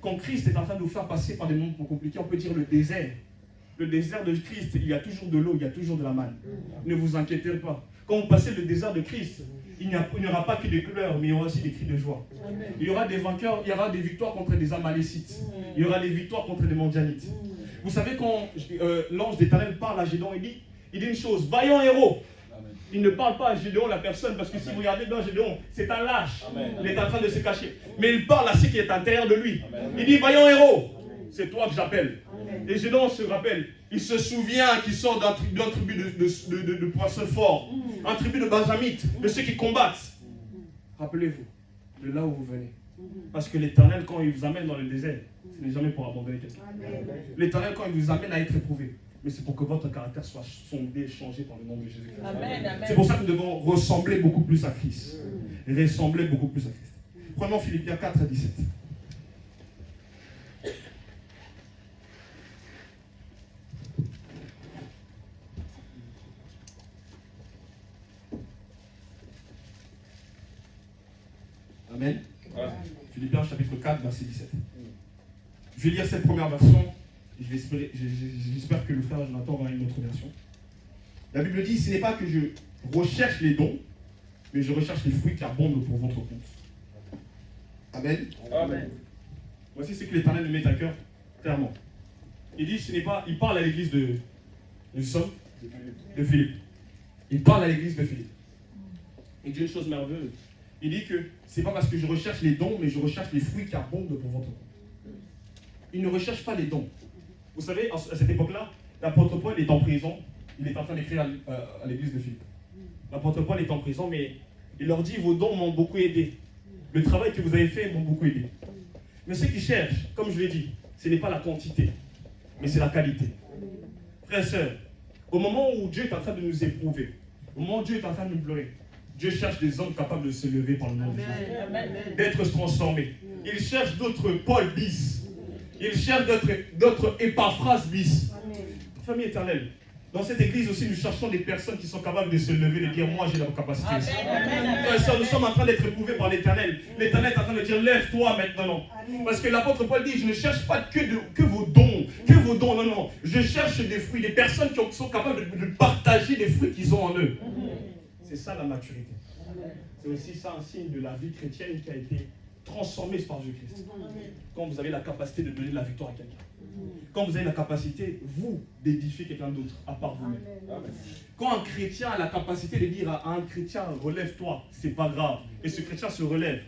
Quand Christ est en train de nous faire passer par des moments compliqués, on peut dire le désert. Le désert de Christ, il y a toujours de l'eau, il y a toujours de la manne. Ne vous inquiétez pas. Quand vous passez le désert de Christ, il n'y aura pas que des pleurs, mais il y aura aussi des cris de joie. Il y aura des vainqueurs, il y aura des victoires contre des Amalécites. Il y aura des victoires contre des Mondianites. Vous savez, quand l'ange d'Éternel parle à Gédéon, il dit une chose, vaillant héros. Il ne parle pas à Gédéon, la personne, parce que si vous regardez dans Gédéon, c'est un lâche. Il est en train de se cacher. Mais il parle à ce qui est à l'intérieur de lui. Il dit, vaillant héros, c'est toi que j'appelle. Et Gédéon se rappelle, il se souvient qu'il sort d'un tribu de poissons forts, un tribu de benjamites, de ceux qui combattent. Rappelez-vous de là où vous venez. Parce que l'Éternel, quand il vous amène dans le désert, ce n'est jamais pour abandonner quelqu'un. L'Éternel, quand il vous amène à être éprouvé, mais c'est pour que votre caractère soit sondé, changé par le nom de Jésus-Christ. C'est pour ça que nous devons ressembler beaucoup plus à Christ. Ressembler beaucoup plus à Christ. Prenons Philippiens 4 à 17. Amen. Philippiens chapitre 4, verset 17. Je vais lire cette première version. J'espère que le frère Jonathan aura une autre version. La Bible dit, ce n'est pas que je recherche les dons, mais je recherche les fruits qui abondent pour votre compte. Amen. Amen. Voici ce que l'Éternel me met à cœur, clairement. Il dit, il parle à l'église de Philippe. Il parle à l'église de Philippe. Il dit une chose merveilleuse. Il dit que ce n'est pas parce que je recherche les dons, mais je recherche les fruits qui abondent pour votre compte. Il ne recherche pas les dons. Vous savez, à cette époque-là, l'apôtre Paul est en prison. Il est en train d'écrire à l'église de Philippe. L'apôtre Paul est en prison, mais il leur dit, vos dons m'ont beaucoup aidé. Le travail que vous avez fait m'ont beaucoup aidé. Mais ce qu'ils cherchent, comme je l'ai dit, ce n'est pas la quantité, mais c'est la qualité. Frères et sœurs, au moment où Dieu est en train de nous éprouver, au moment où Dieu est en train de nous pleurer, Dieu cherche des hommes capables de se lever par le nom de Jésus, d'être transformés. Il cherche d'autres Paul bis. Il cherche d'autres Épaphras bis. Famille éternelle, dans cette église aussi, nous cherchons des personnes qui sont capables de se lever et de dire, moi j'ai la capacité. Frères et sœurs, nous sommes en train d'être éprouvés par l'Éternel. L'Éternel est en train de dire, lève-toi maintenant. Parce que l'apôtre Paul dit, je ne cherche pas que vos dons, non, non. Je cherche des fruits, des personnes qui sont capables de partager les fruits qu'ils ont en eux. C'est ça la maturité. C'est aussi ça un signe de la vie chrétienne qui a été transformée par Jésus-Christ. Quand vous avez la capacité de donner la victoire à quelqu'un. Quand vous avez la capacité, vous, d'édifier quelqu'un d'autre, à part vous-même. Quand un chrétien a la capacité de dire à un chrétien, relève-toi, c'est pas grave, et ce chrétien se relève,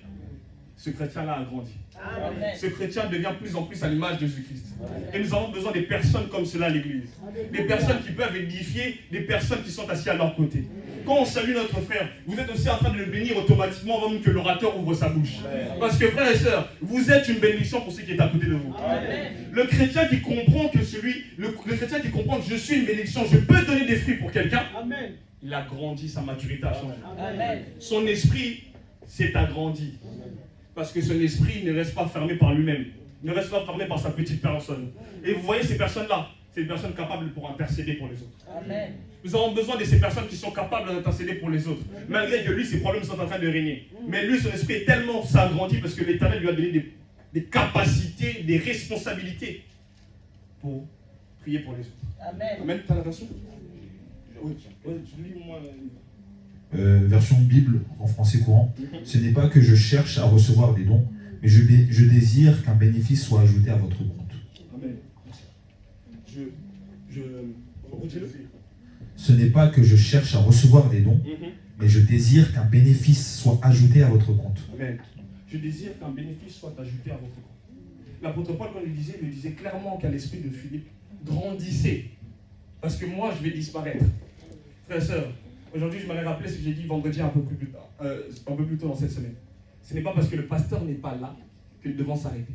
ce chrétien-là a grandi. Amen. Ce chrétien devient de plus en plus à l'image de Jésus-Christ. Et nous avons besoin des personnes comme cela à l'église. Des personnes qui peuvent édifier, des personnes qui sont assises à leur côté. Quand on salue notre frère, vous êtes aussi en train de le bénir automatiquement avant même que l'orateur ouvre sa bouche. Parce que frères et sœurs, vous êtes une bénédiction pour ceux qui est à côté de vous. Amen. Le chrétien qui comprend que le chrétien qui comprend que je suis une bénédiction, je peux donner des fruits pour quelqu'un, il a grandi, sa maturité a changé. Amen. Son esprit s'est agrandi. Parce que son esprit ne reste pas fermé par lui-même, ne reste pas fermé par sa petite personne. Et vous voyez ces personnes-là, c'est des personnes capables pour intercéder pour les autres. Amen. Nous avons besoin de ces personnes qui sont capables d'intercéder pour les autres, malgré que lui, ses problèmes sont en train de régner. Mais lui, son esprit est tellement s'agrandi parce que l'Éternel lui a donné des capacités, des responsabilités pour prier pour les autres. Amen. Amen, tu as la version? Oui, lis-moi. Version Bible en français courant. Ce n'est pas que je cherche à recevoir des dons, mais je désire qu'un bénéfice soit ajouté à votre compte. Amen. Continue. Ce n'est pas que je cherche à recevoir des dons, mais je désire qu'un bénéfice soit ajouté à votre compte. Amen. je désire qu'un bénéfice soit ajouté à votre corps. L'apôtre Paul, quand il le disait clairement qu'à l'esprit de Philippe, grandissez. Parce que moi, je vais disparaître. Frères et sœurs, aujourd'hui, je m'avais rappelé ce que j'ai dit vendredi un peu plus tôt dans cette semaine. Ce n'est pas parce que le pasteur n'est pas là que nous devons s'arrêter.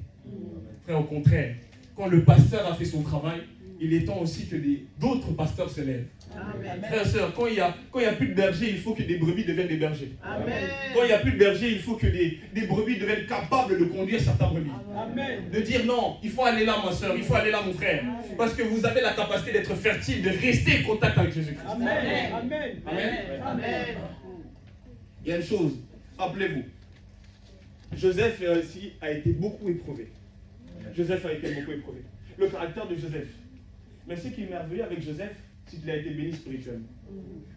Frère, au contraire, quand le pasteur a fait son travail, il est temps aussi que d'autres pasteurs se lèvent. Amen. Frères et sœurs, quand il n'y a plus de bergers, il faut que des brebis deviennent des bergers. Amen. Quand il n'y a plus de bergers, il faut que des brebis deviennent capables de conduire certains brebis. Amen. De dire non, il faut aller là ma soeur, il faut aller là mon frère. Amen. Parce que vous avez la capacité d'être fertile, de rester en contact avec Jésus-Christ. Amen. Amen. Amen. Amen. Il y a une chose, rappelez-vous, Joseph aussi a été beaucoup éprouvé. Joseph a été beaucoup éprouvé. Le caractère de Joseph. Mais ce qui est merveilleux avec Joseph, c'est qu'il a été béni spirituellement.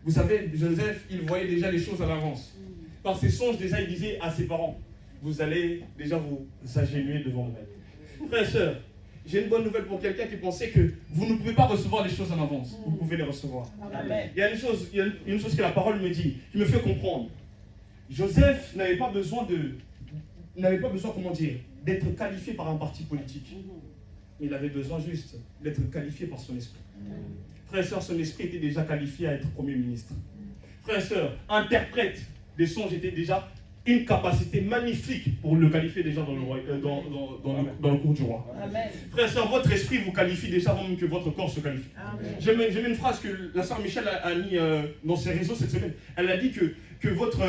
Vous savez, Joseph, il voyait déjà les choses à l'avance. Par ses songes, déjà, il disait à ses parents, vous allez déjà vous agenouiller devant moi. Frères et sœurs, j'ai une bonne nouvelle pour quelqu'un qui pensait que vous ne pouvez pas recevoir les choses en avance. Vous pouvez les recevoir. Amen. Il y a une chose que la parole me dit, qui me fait comprendre. Joseph n'avait pas besoin comment dire, d'être qualifié par un parti politique. Il avait besoin juste d'être qualifié par son esprit. Frères et sœurs, son esprit était déjà qualifié à être Premier ministre. Frères et sœurs, interprète des songes était déjà une capacité magnifique pour le qualifier déjà dans le cours du roi. Amen. Frères et sœurs, votre esprit vous qualifie déjà avant même que votre corps se qualifie. J'ai mis une phrase que la sœur Michel a mis dans ses réseaux cette semaine. Elle a dit que votre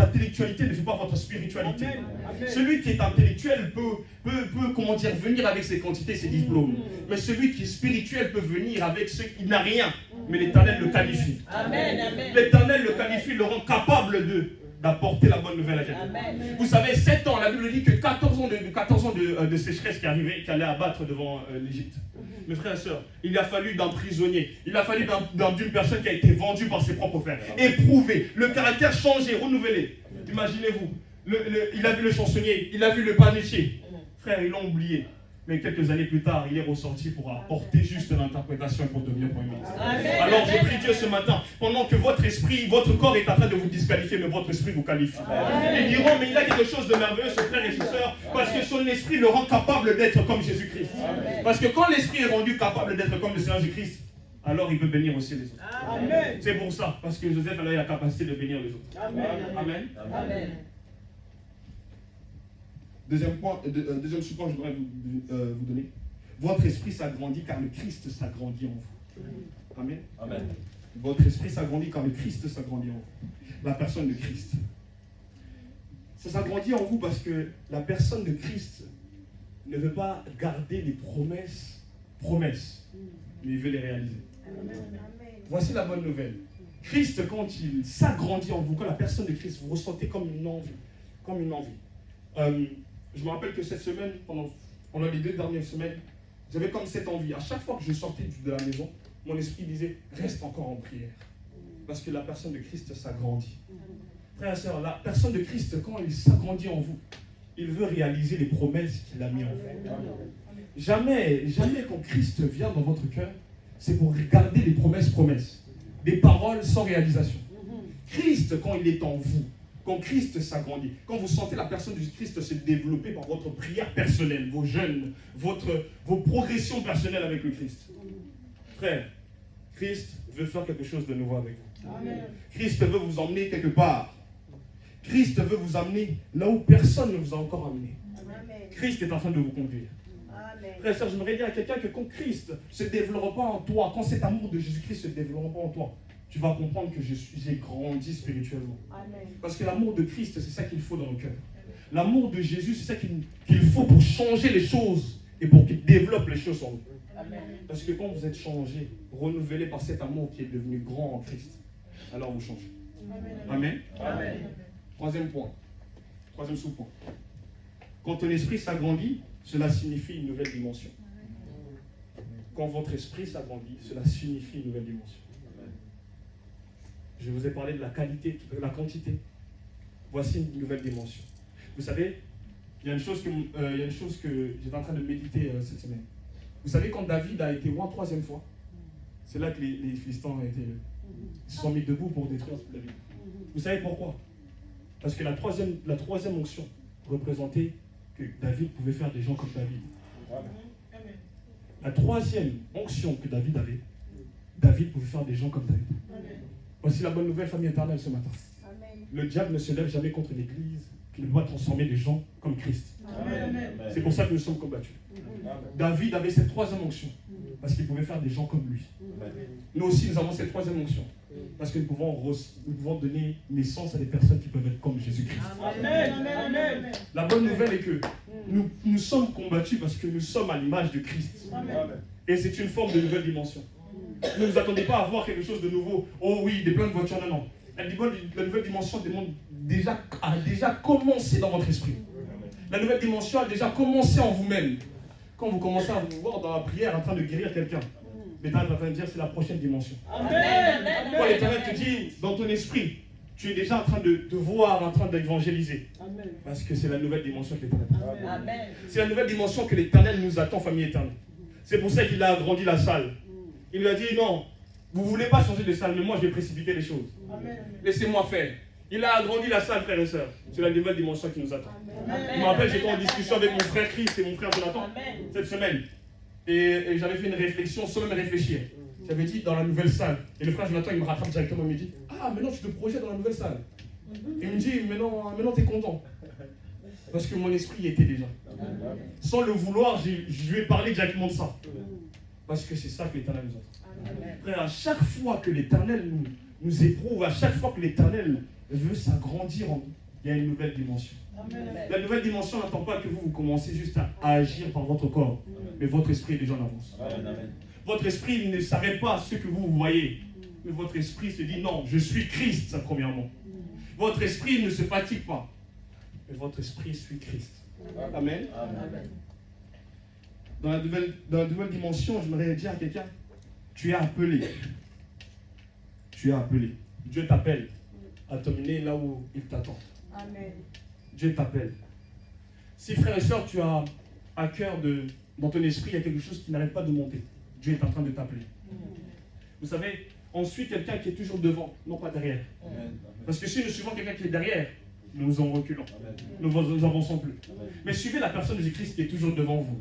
intellectualité ne fait pas votre spiritualité. Amen. Amen. Celui qui est intellectuel peut comment dire, venir avec ses quantités, ses diplômes. Mais celui qui est spirituel peut venir avec ce qui n'a rien. Mais l'Éternel le qualifie. L'Éternel le qualifie, le rend capable d'apporter la bonne nouvelle à quelqu'un. Vous savez, 7 ans, la Bible dit que 14 ans de sécheresse qui allait abattre devant l'Égypte. Mes frères et sœurs, il a fallu d'un prisonnier, il a fallu d'une personne qui a été vendue par ses propres frères, éprouvé, le caractère changé, renouvelé. Imaginez-vous, il a vu le chansonnier, il a vu le panichier. Frère, ils l'ont oublié. Mais quelques années plus tard, il est ressorti pour apporter juste l'interprétation et pour devenir Premier ministre. Alors j'ai prie Dieu ce matin, pendant que votre esprit, votre corps est en train de vous disqualifier, mais votre esprit vous qualifie. Ils diront, mais il a quelque chose de merveilleux, ce frère et ce soeur, parce que son esprit le rend capable d'être comme Jésus-Christ. Parce que quand l'esprit est rendu capable d'être comme le Seigneur Jésus-Christ, alors il peut bénir aussi les autres. C'est pour ça, parce que Joseph a la capacité de bénir les autres. Amen. Deuxième support que je voudrais vous donner. Votre esprit s'agrandit car le Christ s'agrandit en vous. Amen. Amen. Votre esprit s'agrandit car le Christ s'agrandit en vous. La personne de Christ. Ça s'agrandit en vous parce que la personne de Christ ne veut pas garder les promesses, mais il veut les réaliser. Amen. Voici la bonne nouvelle. Christ, quand il s'agrandit en vous, quand la personne de Christ, vous ressentez comme une envie. Je me rappelle que cette semaine, pendant les 2 dernières semaines, j'avais comme cette envie. À chaque fois que je sortais de la maison, mon esprit disait, reste encore en prière. Parce que la personne de Christ s'agrandit. Frères et sœurs, la personne de Christ, quand il s'agrandit en vous, il veut réaliser les promesses qu'il a mises en vous. Jamais quand Christ vient dans votre cœur, c'est pour garder les promesses. Des paroles sans réalisation. Christ, quand il est en vous, quand Christ s'agrandit, quand vous sentez la personne de Christ se développer par votre prière personnelle, vos jeûnes, vos progressions personnelles avec le Christ. Frère, Christ veut faire quelque chose de nouveau avec vous. Amen. Christ veut vous emmener quelque part. Christ veut vous amener là où personne ne vous a encore amené. Amen. Christ est en train de vous conduire. Amen. Frère et sœur, j'aimerais dire à quelqu'un que quand Christ ne se développera pas en toi, quand cet amour de Jésus-Christ ne se développera pas en toi, tu vas comprendre que j'ai grandi spirituellement. Amen. Parce que l'amour de Christ, c'est ça qu'il faut dans nos cœurs. L'amour de Jésus, c'est ça qu'il faut pour changer les choses et pour qu'il développe les choses en nous. Amen. Parce que quand vous êtes changé, renouvelé par cet amour qui est devenu grand en Christ, alors vous changez. Amen. Amen. Troisième sous-point. Quand ton esprit s'agrandit, cela signifie une nouvelle dimension. Quand votre esprit s'agrandit, cela signifie une nouvelle dimension. Je vous ai parlé de la qualité, de la quantité. Voici une nouvelle dimension. Vous savez, il y a une chose que j'étais en train de méditer cette semaine. Vous savez, quand David a été roi 3e fois, c'est là que les Philistins se sont mis debout pour détruire la ville. Vous savez pourquoi? Parce que la troisième onction représentait que David pouvait faire des gens comme David. La troisième onction que David avait, David pouvait faire des gens comme David. Voici la bonne nouvelle, famille éternelle, ce matin. Le diable ne se lève jamais contre l'Église qui doit transformer des gens comme Christ. C'est pour ça que nous sommes combattus. David avait cette troisième onction parce qu'il pouvait faire des gens comme lui. Nous aussi, nous avons cette troisième onction parce que nous pouvons donner naissance à des personnes qui peuvent être comme Jésus-Christ. La bonne nouvelle est que nous sommes combattus parce que nous sommes à l'image de Christ. Et c'est une forme de nouvelle dimension. Ne vous attendez pas à voir quelque chose de nouveau. Oh oui, des plein de voitures. Non, non. La nouvelle dimension a déjà commencé dans votre esprit. La nouvelle dimension a déjà commencé en vous-même. Quand vous commencez à vous voir dans la prière en train de guérir quelqu'un, l'Éternel va te dire c'est la prochaine dimension. Quand l'Éternel te dit dans ton esprit, tu es déjà en train de te voir, en train d'évangéliser. Parce que c'est la nouvelle dimension que l'Éternel. C'est la nouvelle dimension que l'Éternel nous attend, famille éternelle. C'est pour ça qu'il a agrandi la salle. Il lui a dit non, vous ne voulez pas changer de salle, mais moi je vais précipiter les choses. Laissez-moi faire. Il a agrandi la salle, frères et sœurs. C'est la nouvelle dimension qui nous attend. Je me rappelle, j'étais en discussion avec mon frère Chris et mon frère Jonathan cette semaine. Et j'avais fait une réflexion sans même réfléchir. J'avais dit dans la nouvelle salle. Et le frère Jonathan, il me rattrape directement. Il me dit ah, maintenant tu te projettes dans la nouvelle salle. Il me dit maintenant tu es content. Parce que mon esprit y était déjà. Sans le vouloir, je lui ai parlé directement de ça. Parce que c'est ça que l'Éternel nous attend. Frère, à chaque fois que l'Éternel nous éprouve, à chaque fois que l'Éternel veut s'agrandir en nous, il y a une nouvelle dimension. La nouvelle dimension n'attend pas que vous commencez juste à agir par votre corps, mais votre esprit est déjà en avance. Votre esprit ne s'arrête pas à ce que vous voyez, mais votre esprit se dit non, je suis Christ, ça premièrement. Votre esprit ne se fatigue pas, mais votre esprit suit Christ. Amen. Dans la nouvelle dimension, j'aimerais dire à quelqu'un, tu es appelé. Tu es appelé. Dieu t'appelle à te mener là où il t'attend. Amen. Dieu t'appelle. Si frère et soeur, tu as à cœur dans ton esprit, il y a quelque chose qui n'arrête pas de monter. Dieu est en train de t'appeler. Vous savez, on suit quelqu'un qui est toujours devant, non pas derrière. Parce que si nous suivons quelqu'un qui est derrière, nous en reculons. Nous avançons plus. Mais suivez la personne de Jésus-Christ qui est toujours devant vous.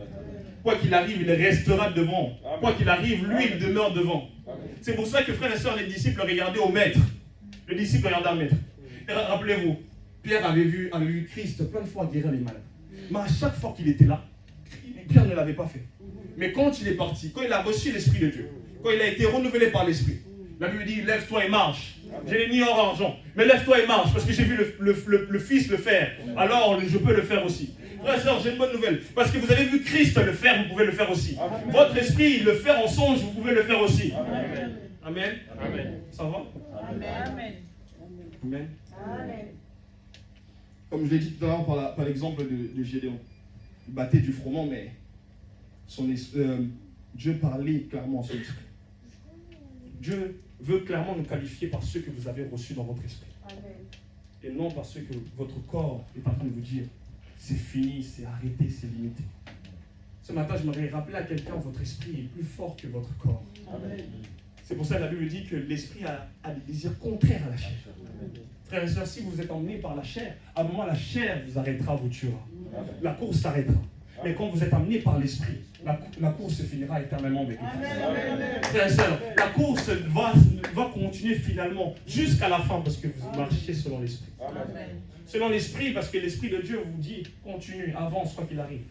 Quoi qu'il arrive, il restera devant. Quoi qu'il arrive, lui, il demeure devant. C'est pour ça que frères et sœurs, les disciples regardaient au maître. Le disciple regardait le maître. Et rappelez-vous, Pierre avait vu Christ plein de fois guérir les malades. Mais à chaque fois qu'il était là, Pierre ne l'avait pas fait. Mais quand il est parti, quand il a reçu l'Esprit de Dieu, quand il a été renouvelé par l'Esprit, la Bible dit, lève-toi et marche. Je n'ai ni or ni argent, mais lève-toi et marche, parce que j'ai vu le Fils le faire. Alors je peux le faire aussi. Frères et sœurs, j'ai une bonne nouvelle. Parce que vous avez vu Christ le faire, vous pouvez le faire aussi. Amen. Votre esprit le faire en songe, vous pouvez le faire aussi. Amen. Amen. Amen. Ça va? Amen. Amen. Amen. Comme je l'ai dit tout à l'heure par l'exemple de Gédéon. Il battait du froment, mais Dieu parlait clairement à son esprit. Dieu veut clairement nous qualifier par ce que vous avez reçu dans votre esprit. Amen. Et non par ce que votre corps est en train de vous dire. C'est fini, c'est arrêté, c'est limité. Ce matin, je m'aurais rappelé à quelqu'un, votre esprit est plus fort que votre corps. Amen. C'est pour ça que la Bible dit que l'esprit a des désirs contraires à la chair. Frères et sœurs, si vous êtes emmenés par la chair, à un moment, la chair vous arrêtera, vous tuera. La course s'arrêtera. Mais quand vous êtes amenés par l'esprit, la course se finira éternellement avec vous. Frères et sœurs, la course va continuer finalement jusqu'à la fin parce que vous marchez selon l'esprit. Selon l'esprit, parce que l'esprit de Dieu vous dit, continue, avance quoi qu'il arrive.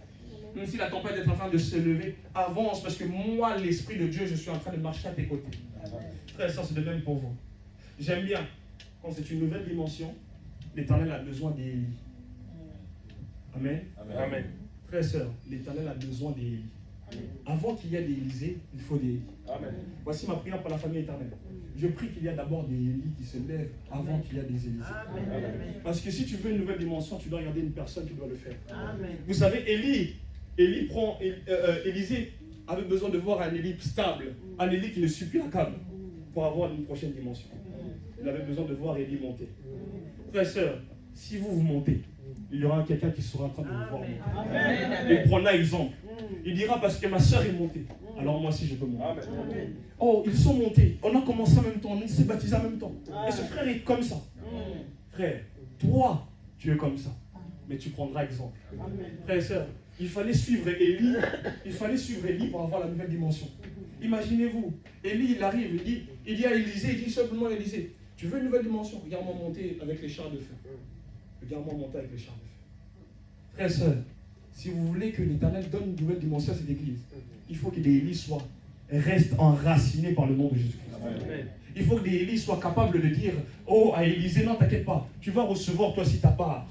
Même si la tempête est en train de se lever, avance parce que moi, l'esprit de Dieu, je suis en train de marcher à tes côtés. Frères et sœurs, c'est de même pour vous. J'aime bien, quand c'est une nouvelle dimension, l'Éternel a besoin d'Élie. Amen. Amen. Frères et sœurs, l'Éternel a besoin d'Élie. Avant qu'il y ait des Élysées, il faut des Élie. Amen. Voici ma prière pour la famille éternelle. Je prie qu'il y a d'abord des Élie qui se lèvent avant qu'il y ait des Élysées. Amen. Parce que si tu veux une nouvelle dimension, tu dois regarder une personne qui doit le faire. Amen. Vous savez, Élisée avait besoin de voir un Élie stable, un Élie qui ne suit plus la câble pour avoir une prochaine dimension. Il avait besoin de voir Élie monter. Frères et sœurs, si vous montez, il y aura quelqu'un qui sera en train de vous voir monter. Amen. Il prendra exemple. Il dira parce que ma sœur est montée, alors moi aussi je peux monter. Amen. Oh, ils sont montés. On a commencé en même temps, on s'est baptisé en même temps. Et ce frère est comme ça. Frère, toi, tu es comme ça. mais tu prendras exemple. Frères et sœurs, il fallait suivre Élie pour avoir la nouvelle dimension. Imaginez-vous, Élie, il arrive, il dit à Élisée, il dit simplement à Élisée, tu veux une nouvelle dimension? Regarde-moi monter avec les chars de feu. Regarde-moi monter avec les chars de feu. Frères et sœurs, si vous voulez que l'Éternel donne une nouvelle dimension à cette église, il faut que des Élie restent enracinés par le nom de Jésus-Christ. Il faut que des Élie soient capables de dire, oh, à Élisée, non, t'inquiète pas, tu vas recevoir toi aussi ta part.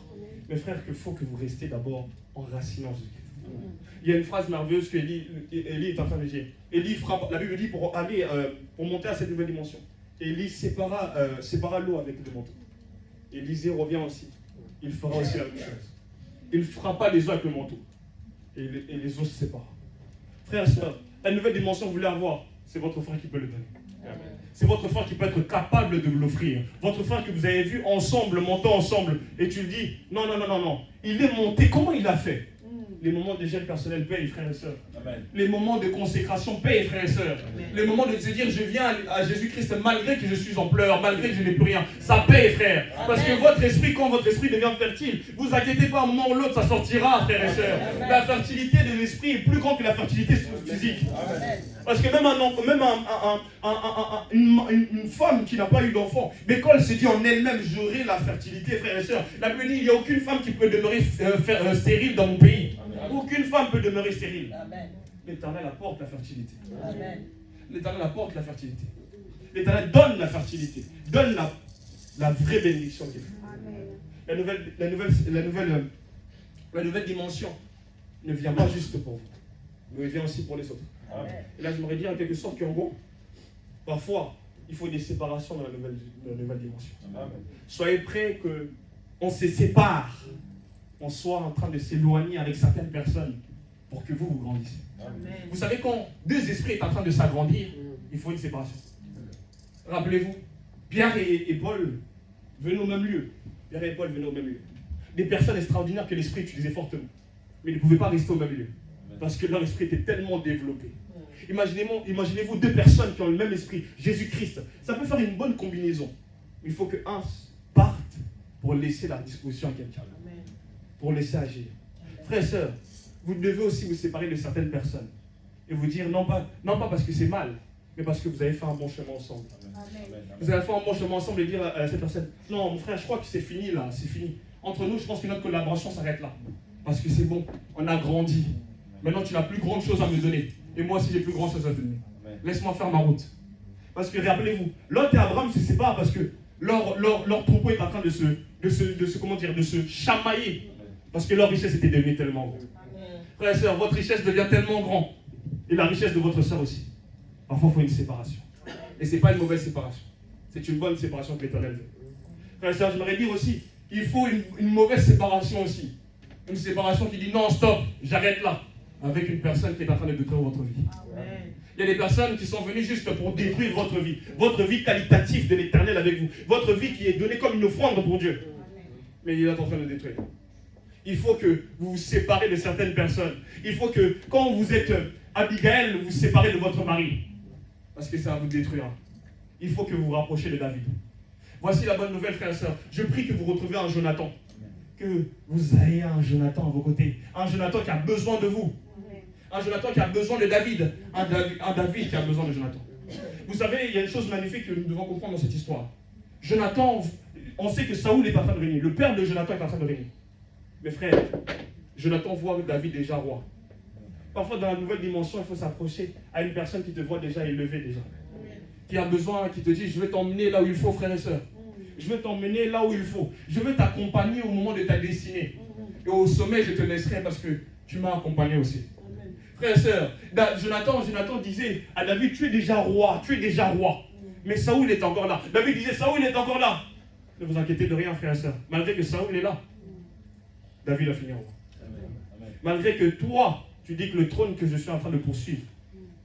Mais frère, il faut que vous restiez d'abord enracinés en Jésus-Christ. Il y a une phrase merveilleuse que Élie est en train de dire. Élie frappe, la Bible dit pour monter à cette nouvelle dimension. Élie sépara l'eau avec le manteau. Élisée revient aussi. Il fera aussi la même chose. Il frappa les eaux avec le manteau. Et les eaux se séparent. Frères et sœurs, la nouvelle dimension que vous voulez avoir, c'est votre frère qui peut le donner. C'est votre frère qui peut être capable de vous l'offrir. Votre frère que vous avez vu ensemble, montant ensemble, et tu lui dis, non, il est monté, comment il a fait? Les moments de gel personnel payent, frères et sœurs. Amen. Les moments de consécration payent, frères et sœurs. Amen. Les moments de se dire, je viens à Jésus-Christ malgré que je suis en pleurs, malgré que je n'ai plus rien. Ça paye, frère. Amen. Parce que votre esprit, quand votre esprit devient fertile, vous inquiétez pas, un moment ou l'autre, ça sortira, frères et sœurs. Amen. La fertilité de l'esprit est plus grande que la fertilité physique. Amen. Parce que même une femme qui n'a pas eu d'enfant, mais quand elle se dit en elle-même, j'aurai la fertilité, frères et sœurs, la Bible dit, il n'y a aucune femme qui peut demeurer stérile dans mon pays. Aucune femme peut demeurer stérile. L'Éternel apporte la fertilité. L'Éternel apporte la fertilité. L'Éternel donne la fertilité. Donne la vraie bénédiction qu'il faut. La nouvelle dimension ne vient pas juste pour vous, mais elle vient aussi pour les autres. Amen. Et là, j'aimerais dire en quelque sorte qu'en gros, parfois, il faut des séparations dans la nouvelle dimension. Amen. Soyez prêts qu'on se sépare. On soit en train de s'éloigner avec certaines personnes pour que vous grandissiez. Amen. Vous savez, quand deux esprits sont en train de s'agrandir, il faut une séparation. Rappelez-vous, Pierre et Paul venaient au même lieu. Pierre et Paul venaient au même lieu. Des personnes extraordinaires que l'esprit utilisait fortement. Mais ils ne pouvaient pas rester au même lieu. Parce que leur esprit était tellement développé. Imaginez-vous deux personnes qui ont le même esprit, Jésus-Christ. Ça peut faire une bonne combinaison. Il faut qu'un parte pour laisser la disposition à quelqu'un. Pour laisser agir. Frères et sœurs, vous devez aussi vous séparer de certaines personnes et vous dire non pas parce que c'est mal, mais parce que vous avez fait un bon chemin ensemble. Amen. Vous avez fait un bon chemin ensemble et dire à cette personne, non mon frère, je crois que c'est fini là, c'est fini. Entre nous, je pense que notre collaboration s'arrête là. Parce que c'est bon, on a grandi. Maintenant tu n'as plus grande chose à me donner. Et moi aussi j'ai plus grande chose à te donner. Laisse-moi faire ma route. Parce que rappelez-vous, Lot et Abraham se séparent parce que leur troupeau est en train de se chamailler. Parce que leur richesse était devenue tellement grande. Frères et sœurs, votre richesse devient tellement grande. Et la richesse de votre sœur aussi. Parfois, il faut une séparation. Et ce n'est pas une mauvaise séparation. C'est une bonne séparation que l'Éternel veut. Frères et sœurs, j'aimerais dire aussi, il faut une mauvaise séparation aussi. Une séparation qui dit non, stop, j'arrête là. Avec une personne qui est en train de détruire votre vie. Amen. Il y a des personnes qui sont venues juste pour détruire votre vie qualitative de l'Éternel avec vous. Votre vie qui est donnée comme une offrande pour Dieu. Amen. Mais il est en train de détruire. Il faut que vous vous séparez de certaines personnes. Il faut que, quand vous êtes Abigail, vous vous séparez de votre mari. Parce que ça va vous détruire. Il faut que vous vous rapprochiez de David. Voici la bonne nouvelle, frères et sœurs. Je prie que vous retrouviez un Jonathan. Que vous ayez un Jonathan à vos côtés. Un Jonathan qui a besoin de vous. Un Jonathan qui a besoin de David. Un David qui a besoin de Jonathan. Vous savez, il y a une chose magnifique que nous devons comprendre dans cette histoire. Jonathan, on sait que Saoul est en train de régner. Le père de Jonathan est en train de régner. Mes frères, Jonathan voit David déjà roi. Parfois, dans la nouvelle dimension, il faut s'approcher à une personne qui te voit déjà élevé déjà. Qui a besoin, qui te dit, je vais t'emmener là où il faut, frère et sœur. Je vais t'emmener là où il faut. Je vais t'accompagner au moment de ta destinée. Et au sommet, je te laisserai parce que tu m'as accompagné aussi. Frère et sœur, Jonathan disait à David, tu es déjà roi, tu es déjà roi. Mais Saoul est encore là. David disait, Saoul est encore là. Ne vous inquiétez de rien, frère et sœur. Malgré que Saoul est là, David a fini en roi. Malgré que toi, tu dis que le trône que je suis en train de poursuivre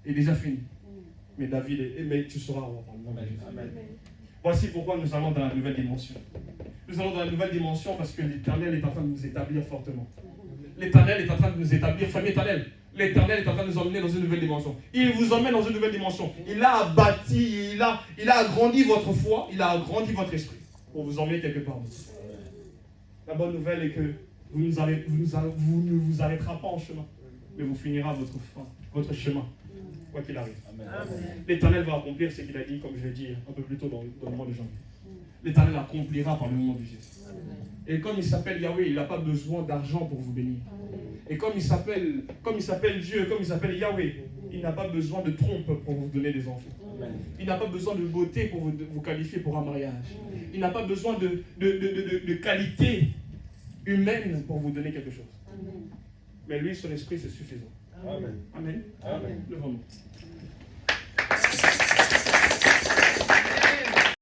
est déjà fini. Mais mais tu seras roi. Amen. Voici pourquoi nous allons dans la nouvelle dimension. Nous allons dans la nouvelle dimension parce que l'Éternel est en train de nous établir fortement. L'Éternel est en train de nous établir, famille éternelle. L'Éternel est en train de nous emmener dans une nouvelle dimension. Il vous emmène dans une nouvelle dimension. Il a bâti, il a agrandi votre foi, il a agrandi votre esprit pour vous emmener quelque part. La bonne nouvelle est que vous ne vous arrêterez pas en chemin, mais vous finirez votre chemin, quoi qu'il arrive. L'Éternel va accomplir ce qu'il a dit, comme je l'ai dit un peu plus tôt dans le mois de janvier. L'Éternel accomplira par le nom de Jésus. Et comme il s'appelle Yahweh, il n'a pas besoin d'argent pour vous bénir. Et comme il s'appelle Dieu, comme il s'appelle Yahweh, il n'a pas besoin de trompe pour vous donner des enfants. Il n'a pas besoin de beauté pour vous qualifier pour un mariage. Il n'a pas besoin de qualité humaine pour vous donner quelque chose. Mais lui, son esprit, c'est suffisant. Amen. Amen. Levons-nous.